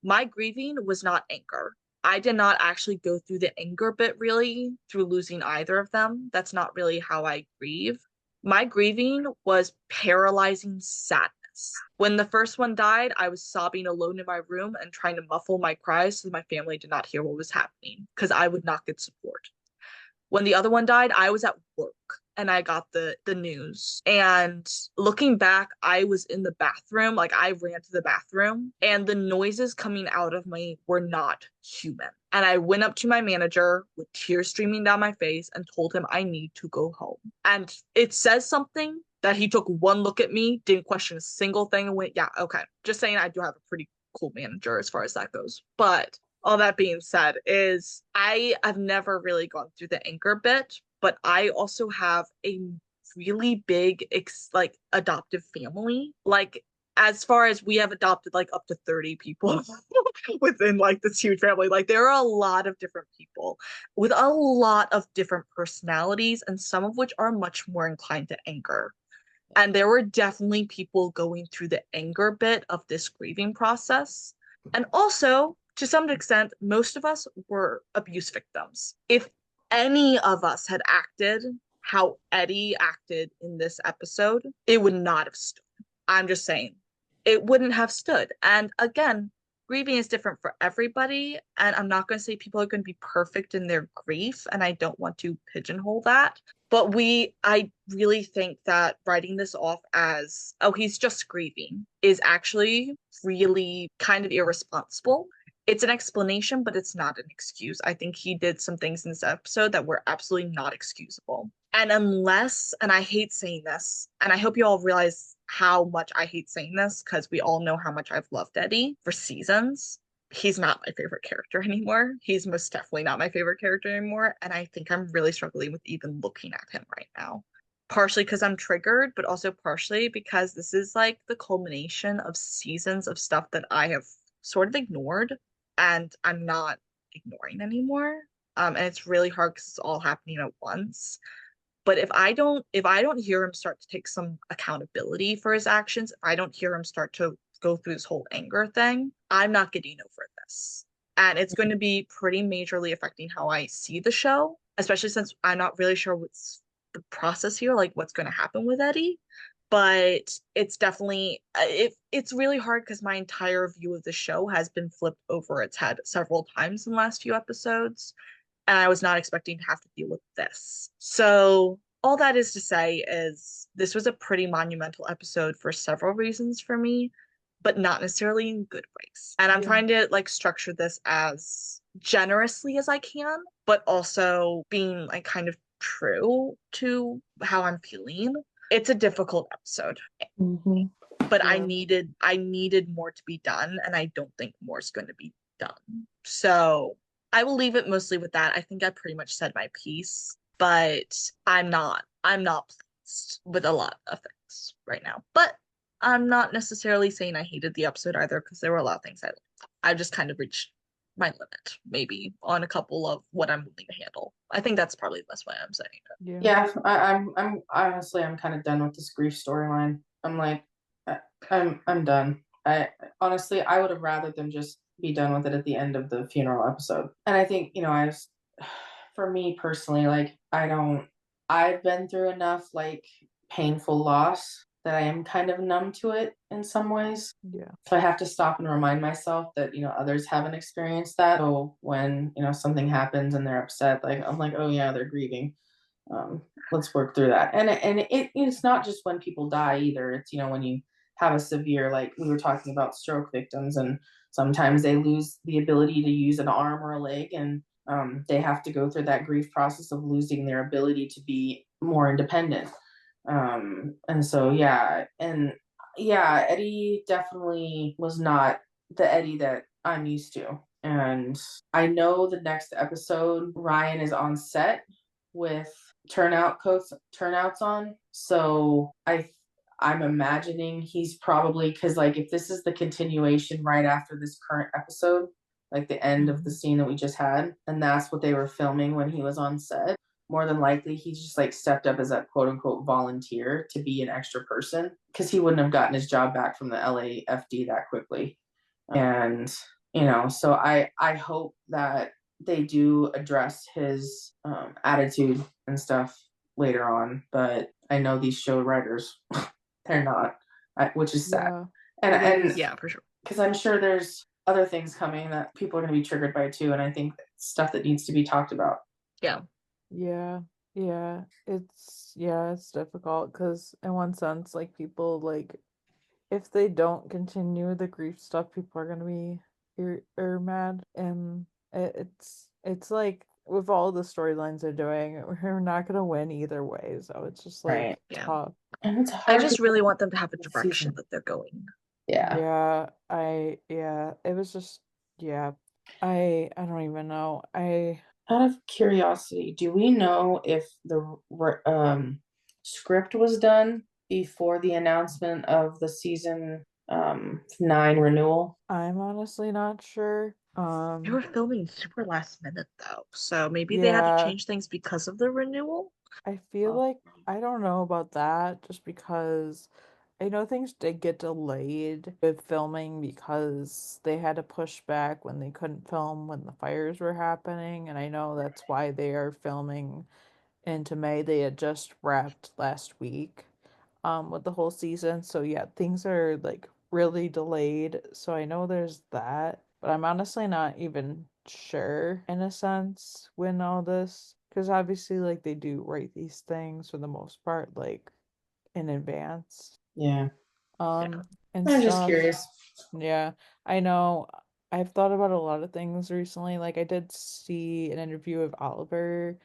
my grieving was not anger. I did not actually go through the anger bit really through losing either of them. That's not really how I grieve. My grieving was paralyzing sadness. When the first one died, I was sobbing alone in my room and trying to muffle my cries so my family did not hear what was happening, because I would not get support. When the other one died, I was at work and I got the news. And looking back, I was in the bathroom. Like I ran to the bathroom and the noises coming out of me were not human. And I went up to my manager with tears streaming down my face and told him I need to go home. And it says something that he took one look at me, didn't question a single thing, and went, yeah, okay. Just saying, I do have a pretty cool manager as far as that goes. But all that being said, is I've never really gone through the anchor bit, but I also have a really big like adoptive family. Like, as far as we have adopted like up to 30 people within like this huge family. Like, there are a lot of different people with a lot of different personalities, and some of which are much more inclined to anger. And there were definitely people going through the anger bit of this grieving process. And also, to some extent, most of us were abuse victims. If any of us had acted how Eddie acted in this episode, it would not have stood. I'm just saying, it wouldn't have stood. And again, grieving is different for everybody. And I'm not going to say people are going to be perfect in their grief. And I don't want to pigeonhole that. But I really think that writing this off as, oh, he's just grieving, is actually really kind of irresponsible. It's an explanation, but it's not an excuse. I think he did some things in this episode that were absolutely not excusable. And and I hate saying this, and I hope you all realize how much I hate saying this, because we all know how much I've loved Eddie for seasons. He's not my favorite character anymore. He's most definitely not my favorite character anymore. And I think I'm really struggling with even looking at him right now. Partially because I'm triggered, but also partially because this is like the culmination of seasons of stuff that I have sort of ignored, and I'm not ignoring anymore. And it's really hard because it's all happening at once. But if I don't hear him start to take some accountability for his actions, if I don't hear him start to go through this whole anger thing, I'm not getting over this. And it's going to be pretty majorly affecting how I see the show, especially since I'm not really sure what's the process here, like what's going to happen with Eddie. But it's definitely, it's really hard because my entire view of the show has been flipped over its head several times in the last few episodes. And I was not expecting to have to deal with this. So all that is to say is this was a pretty monumental episode for several reasons for me, but not necessarily in good ways. And I'm trying to like structure this as generously as I can, but also being like kind of true to how I'm feeling. It's a difficult episode.
Mm-hmm.
But I needed more to be done, and I don't think more is going to be done. So I will leave it mostly with that. I think I pretty much said my piece, but I'm not pleased with a lot of things right now. But I'm not necessarily saying I hated the episode either, because there were a lot of things I liked. I just kind of reached my limit, maybe, on a couple of what I'm willing to handle. I think that's probably the best way I'm saying it.
Yeah, I'm honestly, I'm kind of done with this grief storyline. I'm like, I'm done. I honestly, I would have rather them just be done with it at the end of the funeral episode. And I think, for me personally, like, I've been through enough like painful loss that I am kind of numb to it in some ways.
Yeah.
So I have to stop and remind myself that, others haven't experienced that. So when, something happens and they're upset, like, I'm like, oh yeah, they're grieving. Let's work through that. And it's not just when people die either. It's, when you have a severe, like we were talking about stroke victims, and sometimes they lose the ability to use an arm or a leg, and they have to go through that grief process of losing their ability to be more independent. And so, Eddie definitely was not the Eddie that I'm used to. And I know the next episode, Ryan is on set with turnouts on. So I'm imagining he's probably, because like if this is the continuation right after this current episode, like the end of the scene that we just had, and that's what they were filming when he was on set, more than likely he just like stepped up as a quote unquote volunteer to be an extra person, because he wouldn't have gotten his job back from the LAFD that quickly. And so I hope that they do address his attitude and stuff later on, but I know these show writers they're not, which is sad. And
yeah, for sure,
because I'm sure there's other things coming that people are going to be triggered by too, and I think stuff that needs to be talked about.
It's difficult, because in one sense, like, people, like, if they don't continue the grief stuff, people are gonna be mad, and it's like with all the storylines they're doing, we're not gonna win either way, so it's just like
Right.
tough.
And it's hard.
I just really want them to have a direction that they're going.
Yeah.
It was just I don't even know.
Out of curiosity, do we know if the script was done before the announcement of the season 9 renewal?
I'm honestly not sure.
They were filming super last minute though, so maybe they had to
Yeah,
change things because of the renewal.
I feel like I don't know about that just because I know things did get delayed with filming because they had to push back when they couldn't film when the fires were happening, and I know that's why they are filming into May. They had just wrapped last week with the whole season. So yeah, things are like really delayed. So I know there's that, but I'm honestly not even sure in a sense when all this, because obviously like they do write these things for the most part like in advance
Yeah.
um and
I'm just
stuff.
curious.
Yeah, I know. I've thought about a lot of things recently. Like I did see an interview of Oliver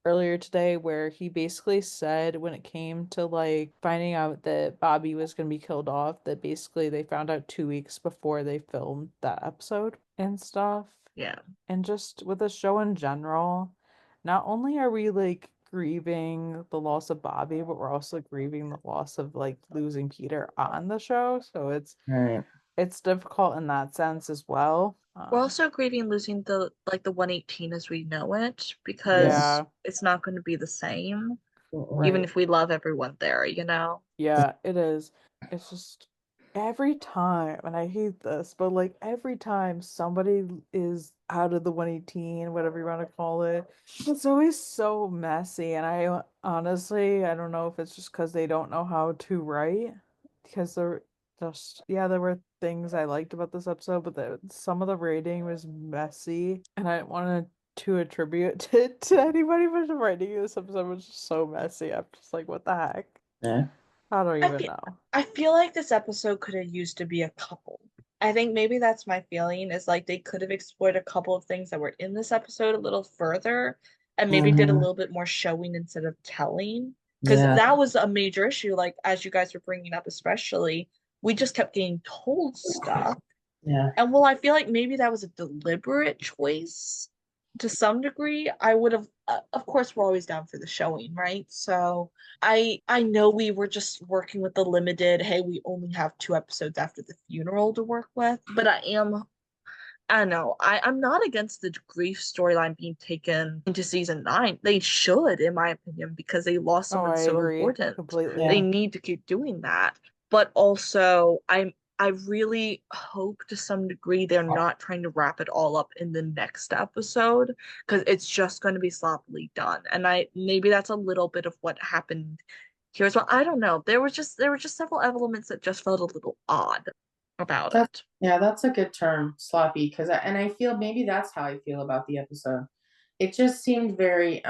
earlier today where he basically said when it came to like finding out that Bobby was going to be killed off, that basically they found out 2 weeks before they filmed that episode and stuff.
Yeah.
And just with the show in general, not only are we like grieving the loss of Bobby, but we're also grieving the loss of like losing Peter on the show. So
Right.
it's difficult in that sense as well.
We're also grieving losing the 118 as we know it because
Yeah,
it's not going to be the same, even
Right.
if we love everyone there, you know?
yeah, it is. It's just every time, and I hate this, but like every time somebody is out of the 118, whatever you want to call it, it's always so messy. And I honestly, I don't know if it's just because they don't know how to write, because they're just, yeah, there were things I liked about this episode, but some of the writing was messy, and I didn't want to attribute it to anybody, but the writing of this episode was just so messy. I'm just like, what the heck?
Yeah.
I don't
I
even
feel
know.
I feel like this episode could have used to be a couple. I think maybe that's my feeling is like they could have explored a couple of things that were in this episode a little further and maybe did a
Mm-hmm.
little bit more showing instead of telling. Because
Yeah.
that was a major issue, like as you guys were bringing up, especially, we just kept getting told stuff.
Yeah.
And well, I feel like maybe that was a deliberate choice to some degree. I would have, of course, we're always down for the showing, right? So I know we were just working with the limited, hey, we only have 2 episodes after the funeral to work with. But I don't know, I'm not against the grief storyline being taken into season 9. They should, in my opinion, because they lost
Oh,
someone
I
so
agree
important. They
completely.
Yeah.
need to keep doing that. But also, I really hope to some degree they're not trying to wrap it all up in the next episode because it's just going to be sloppily done. And I maybe that's a little bit of what happened here as well. I don't know. There were just several elements that just felt a little odd about
That's
it.
yeah, that's a good term, sloppy, because I feel maybe that's how I feel about the episode. It just seemed very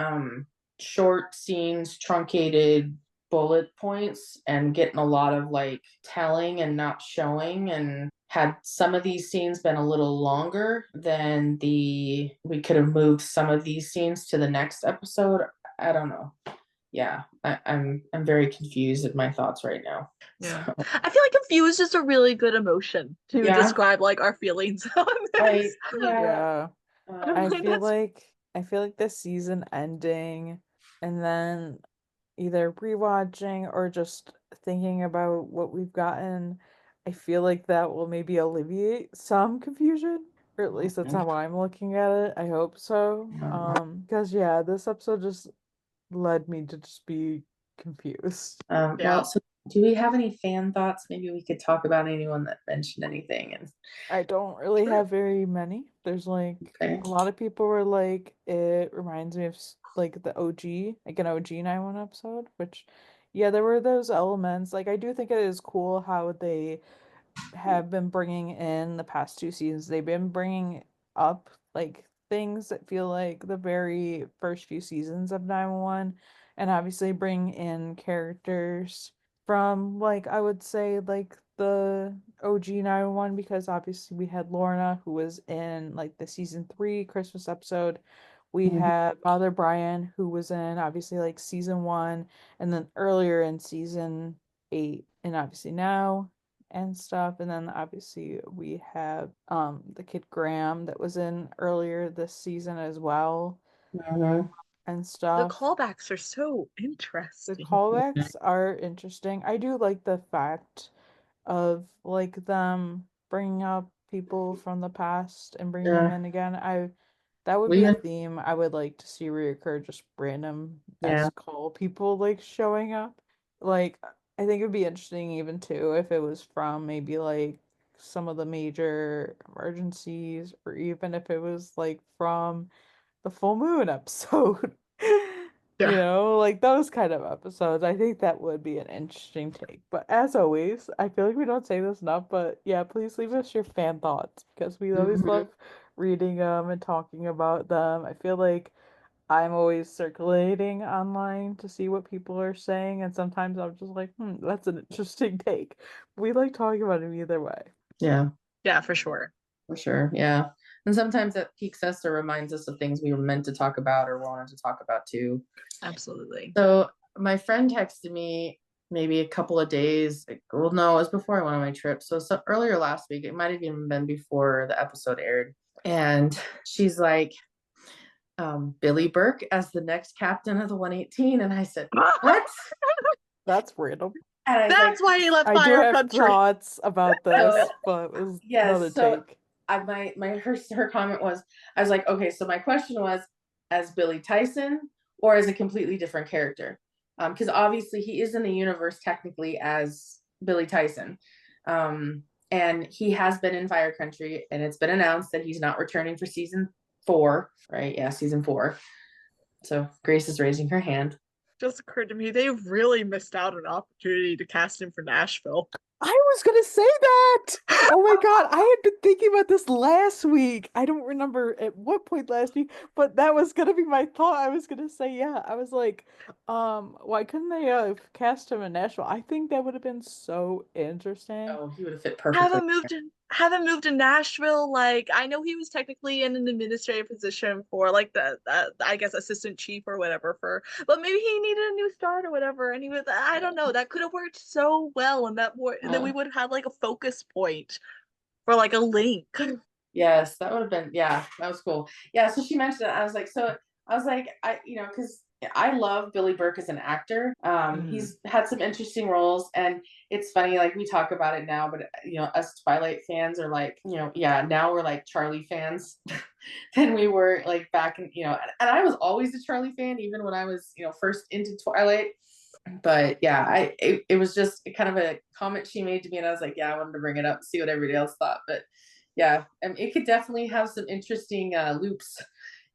short scenes, truncated bullet points, and getting a lot of like telling and not showing. And had some of these scenes been a little longer, then we could have moved some of these scenes to the next episode. I don't know. Yeah, I'm very confused in my thoughts right now.
Yeah.
So
I feel like confused is a really good emotion to
yeah,
describe like our feelings on
I
this.
yeah.
Yeah.
I'm
Um,
like, that's
I feel like the season ending and then either rewatching or just thinking about what we've gotten, I feel like that will maybe alleviate some confusion. Or at least that's how I'm looking at it. I hope so. Because yeah, this episode just led me to just be confused.
yeah.
so do we have any fan thoughts? Maybe we could talk about anyone that mentioned anything. And
I don't really
Sure.
have very many. There's like
okay.
a lot of people were like, it reminds me of like the OG, like an OG 911 episode, which, yeah, there were those elements. Like, I do think it is cool how they have been bringing in the past 2 seasons. They've been bringing up like things that feel like the very first few seasons of 911, and obviously bring in characters from like I would say like the OG 911, because obviously we had Lorna who was in like the season 3 Christmas episode. We
Mhm.
had Father Brian who was in obviously like season 1, and then earlier in season 8, and obviously now and stuff. And then obviously we have the kid Graham that was in earlier this season as well
Mhm.
and
The
stuff.
callbacks are so
The
interesting.
callbacks are interesting. I do like the fact of like them bringing up people from the past and bringing them
Yeah.
in again. That would
We
be a
even
theme I would like to see reoccur, just random
yeah.
call people like showing up. Like I think it'd be interesting even too if it was from maybe like some of the major emergencies or even if it was like from the full moon episode.
Yeah.
Like those kind of episodes. I think that would be an interesting take. But as always, I feel like we don't say this enough, but yeah, please leave us your fan thoughts because we always
Mhm.
love reading them and talking about them. I feel like I'm always circulating online to see what people are saying, and sometimes I'm just like, that's an interesting take. We like talking about it either way.
Yeah,
Yeah, for sure.
for sure. Yeah. And sometimes that piques us or reminds us of things we were meant to talk about or wanted to talk about too.
Absolutely.
So my friend texted me maybe a couple of days. Well, no, it was before I went on my trip. So earlier last week, it might have even been before the episode aired. And she's like, Billy Burke as the next captain of the 118. And I said, what?
That's random.
And I was
That's why he left
I do
Fire
have
Country.
thoughts about this,
So,
but it was
yes,
another
so
take.
her comment was, I was like, okay, so my question was as Billy Tyson or as a completely different character, because obviously he is in the universe technically as Billy Tyson, and he has been in Fire Country, and it's been announced that he's not returning for season 4, right? Yeah, season 4. So Grace is raising her hand.
Just occurred to me they really missed out on an opportunity to cast him for Nashville.
I was gonna say that. Oh my God, I had been thinking about this last week. I don't remember at what point last week, but that was gonna be my thought. I was gonna say, yeah. I was like, why couldn't they cast him in Nashville? I think that would have been so interesting.
Oh, he would have fit
Have
perfectly.
have him moved to Nashville. Like, I know he was technically in an administrative position for like the I guess assistant chief or whatever but maybe he needed a new start or whatever, and he was, I don't know, that could have worked so well, and then we would have had like a focus point for like a link.
Yes, that would have been, yeah, that was cool. Yeah, so she mentioned it. I was like, because I love Billy Burke as an actor. He's had some interesting roles, and it's funny, like we talk about it now, but us Twilight fans are like, yeah, now we're like Charlie fans than we were like back in, and I was always a Charlie fan, even when I was, first into Twilight. But yeah, it was just kind of a comment she made to me, and I was like, yeah, I wanted to bring it up, see what everybody else thought. But yeah, it could definitely have some interesting loops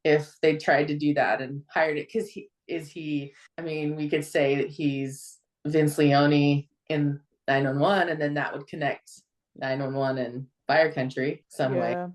if they tried to do that and hired it, because I mean, we could say that he's Vince Leone in 911, and then that would connect 911 and Fire Country some way.
Yeah,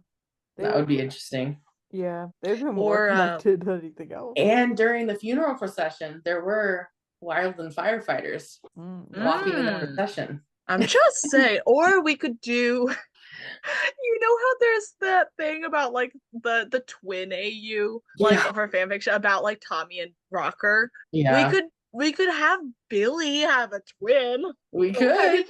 That would be interesting.
Yeah, they've been more connected than anything else.
And during the funeral procession, there were wildland firefighters walking in the procession.
I'm just saying, or we could do, how there's that thing about like the twin AU, like for fanfiction about like Tommy and Rocker.
Yeah,
we could have Billy have a twin.
We could.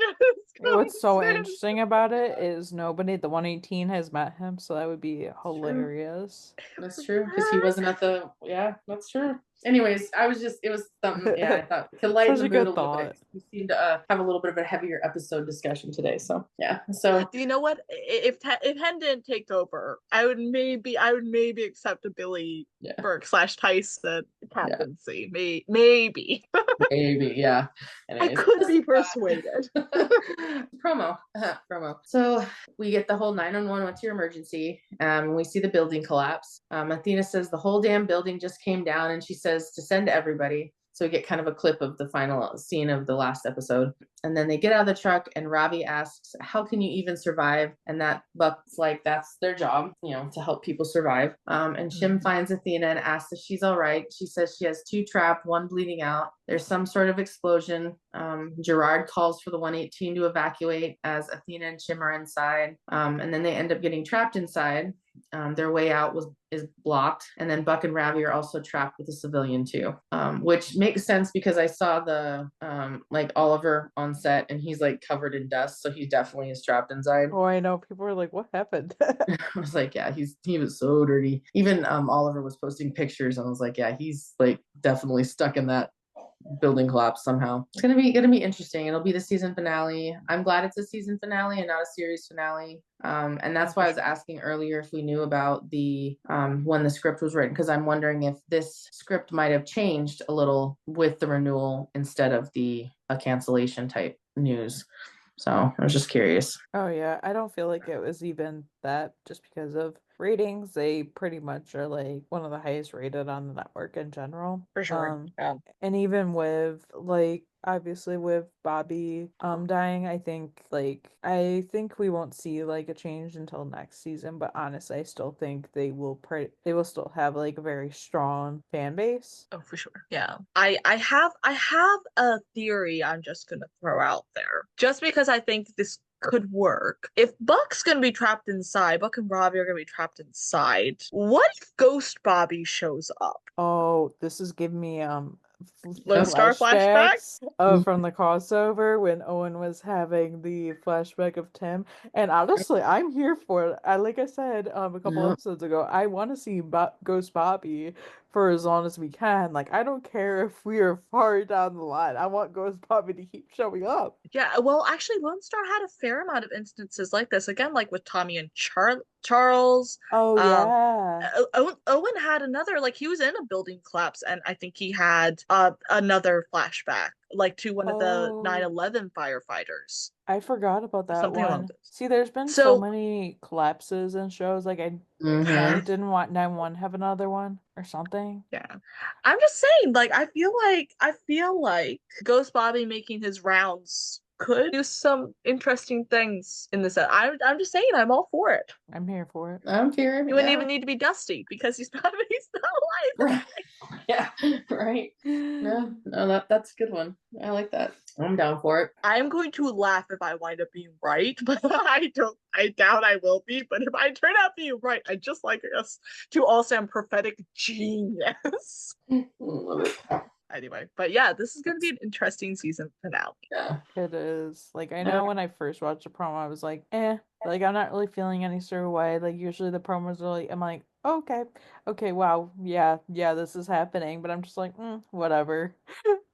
What's so interesting about it is nobody at the 118 has met him, so that would be hilarious.
That's true, because he wasn't at the. Yeah, that's true. Anyways, it was something. Yeah, I thought to lighten the mood a little bit. We seemed to have a little bit of a heavier episode discussion today, so yeah. So
you know what? If Hen didn't take over, I would maybe accept a Billy Burke / Tyson captaincy. Yeah. Maybe.
Maybe, yeah. Anyways,
I could be persuaded.
Promo. So we get the whole 911, what's your emergency? We see the building collapse. Athena says the whole damn building just came down, and she says to send everybody. So we get kind of a clip of the final scene of the last episode. And then they get out of the truck, and Ravi asks, how can you even survive? And that Buck's like, that's their job, to help people survive. And Shim finds Athena and asks if she's all right. She says she has 2 trapped, 1 bleeding out. There's some sort of explosion. Gerard calls for the 118 to evacuate as Athena and Shim are inside. And then they end up getting trapped inside. their way out is blocked, and then Buck and Ravi are also trapped with a civilian too, which makes sense because I saw the like Oliver on set, and he's like covered in dust, so he definitely is trapped inside.
Oh, I know. People were like, "What happened?"
I was like, yeah, he was so dirty. Even Oliver was posting pictures, and I was like, yeah, he's like definitely stuck in that building collapse somehow. It's gonna be interesting. It'll be the season finale. I'm glad it's a season finale and not a series finale. And that's why I was asking earlier if we knew about the when the script was written, because I'm wondering if this script might have changed a little with the renewal instead of a cancellation type news. So I was just curious.
Oh yeah, I don't feel like it was even that, just because of ratings. They pretty much are like one of the highest rated on the network in general.
For sure. Yeah.
And even with like obviously with Bobby dying, I think we won't see like a change until next season, but honestly I still think they will still have like a very strong fan base.
Oh, for sure. Yeah. I have a theory I'm just gonna throw out there. Just because I think this could work. If Buck's gonna be trapped inside, Buck and Robbie are gonna be trapped inside. What if Ghost Bobby shows up?
Oh, this is giving me
Lone Star flashbacks?
from the crossover when Owen was having the flashback of Tim. And honestly, I'm here for it. Like I said a couple episodes ago, I want to see Ghost Bobby for as long as we can. Like, I don't care if we are far down the line. I want Ghost Bobby to keep showing up.
Yeah, well, actually, Lone Star had a fair amount of instances like this. Again, like with Tommy and Charles.
Oh, yeah.
Owen had another, like, he was in a building collapse, and I think he had another flashback, like to one of the 9/11 firefighters.
I forgot about that
Something along
one.
those.
See, there's been so many collapses in shows. Like, I didn't want 9/11 have another one or something.
Yeah, I'm just saying. Like, I feel like Ghost Bobby making his rounds could do some interesting things in this. I'm just saying, I'm all for it.
I'm here for it.
I'm here.
He wouldn't even need to be Dusty because he's not alive.
Yeah, right. No, that's a good one. I like that. I'm down for it.
I'm going to laugh if I wind up being right, but I doubt I will be. But if I turn out being right, I just like us to all sound prophetic genius.
Love it.
Anyway, but yeah, this is going to be an interesting season finale.
Yeah,
it is. Like, I know when I first watched the promo, I was like, like, I'm not really feeling any sort of way. Like, usually the promos are like, I'm like, oh, okay, wow, yeah, this is happening. But I'm just like, whatever.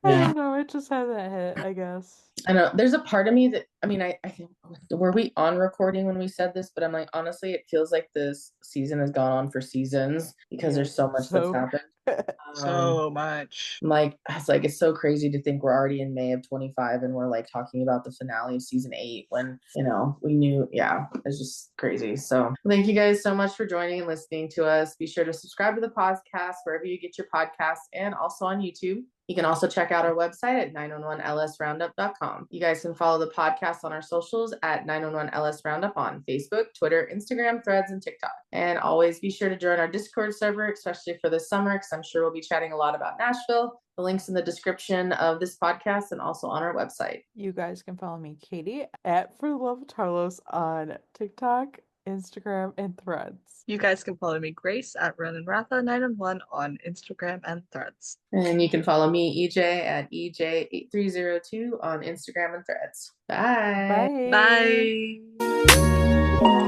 I don't know. It just hasn't hit, I guess.
I know. There's a part of me that, I mean, I think, were we on recording when we said this? But I'm like, honestly, it feels like this season has gone on for seasons because there's so much that's happened.
So much.
Like, it's so crazy to think we're already in May of 25 and we're like talking about the finale of season 8 when, we knew, it's just crazy. So thank you guys so much for joining and listening to us. Be sure to subscribe to the podcast wherever you get your podcasts and also on YouTube. You can also check out our website at 911lsroundup.com. You guys can follow the podcast on our socials at 911lsroundup on Facebook, Twitter, Instagram, Threads, and TikTok. And always be sure to join our Discord server, especially for this summer, because I'm sure we'll be chatting a lot about Nashville. The link's in the description of this podcast and also on our website.
You guys can follow me, Katie, at For the Love of Tarlos on TikTok, Instagram, and Threads.
You guys can follow me, Grace, at Ronan Ratha 911 on Instagram and Threads.
And you can follow me, EJ, at EJ8302 on Instagram and Threads. Bye.
Bye.
Bye.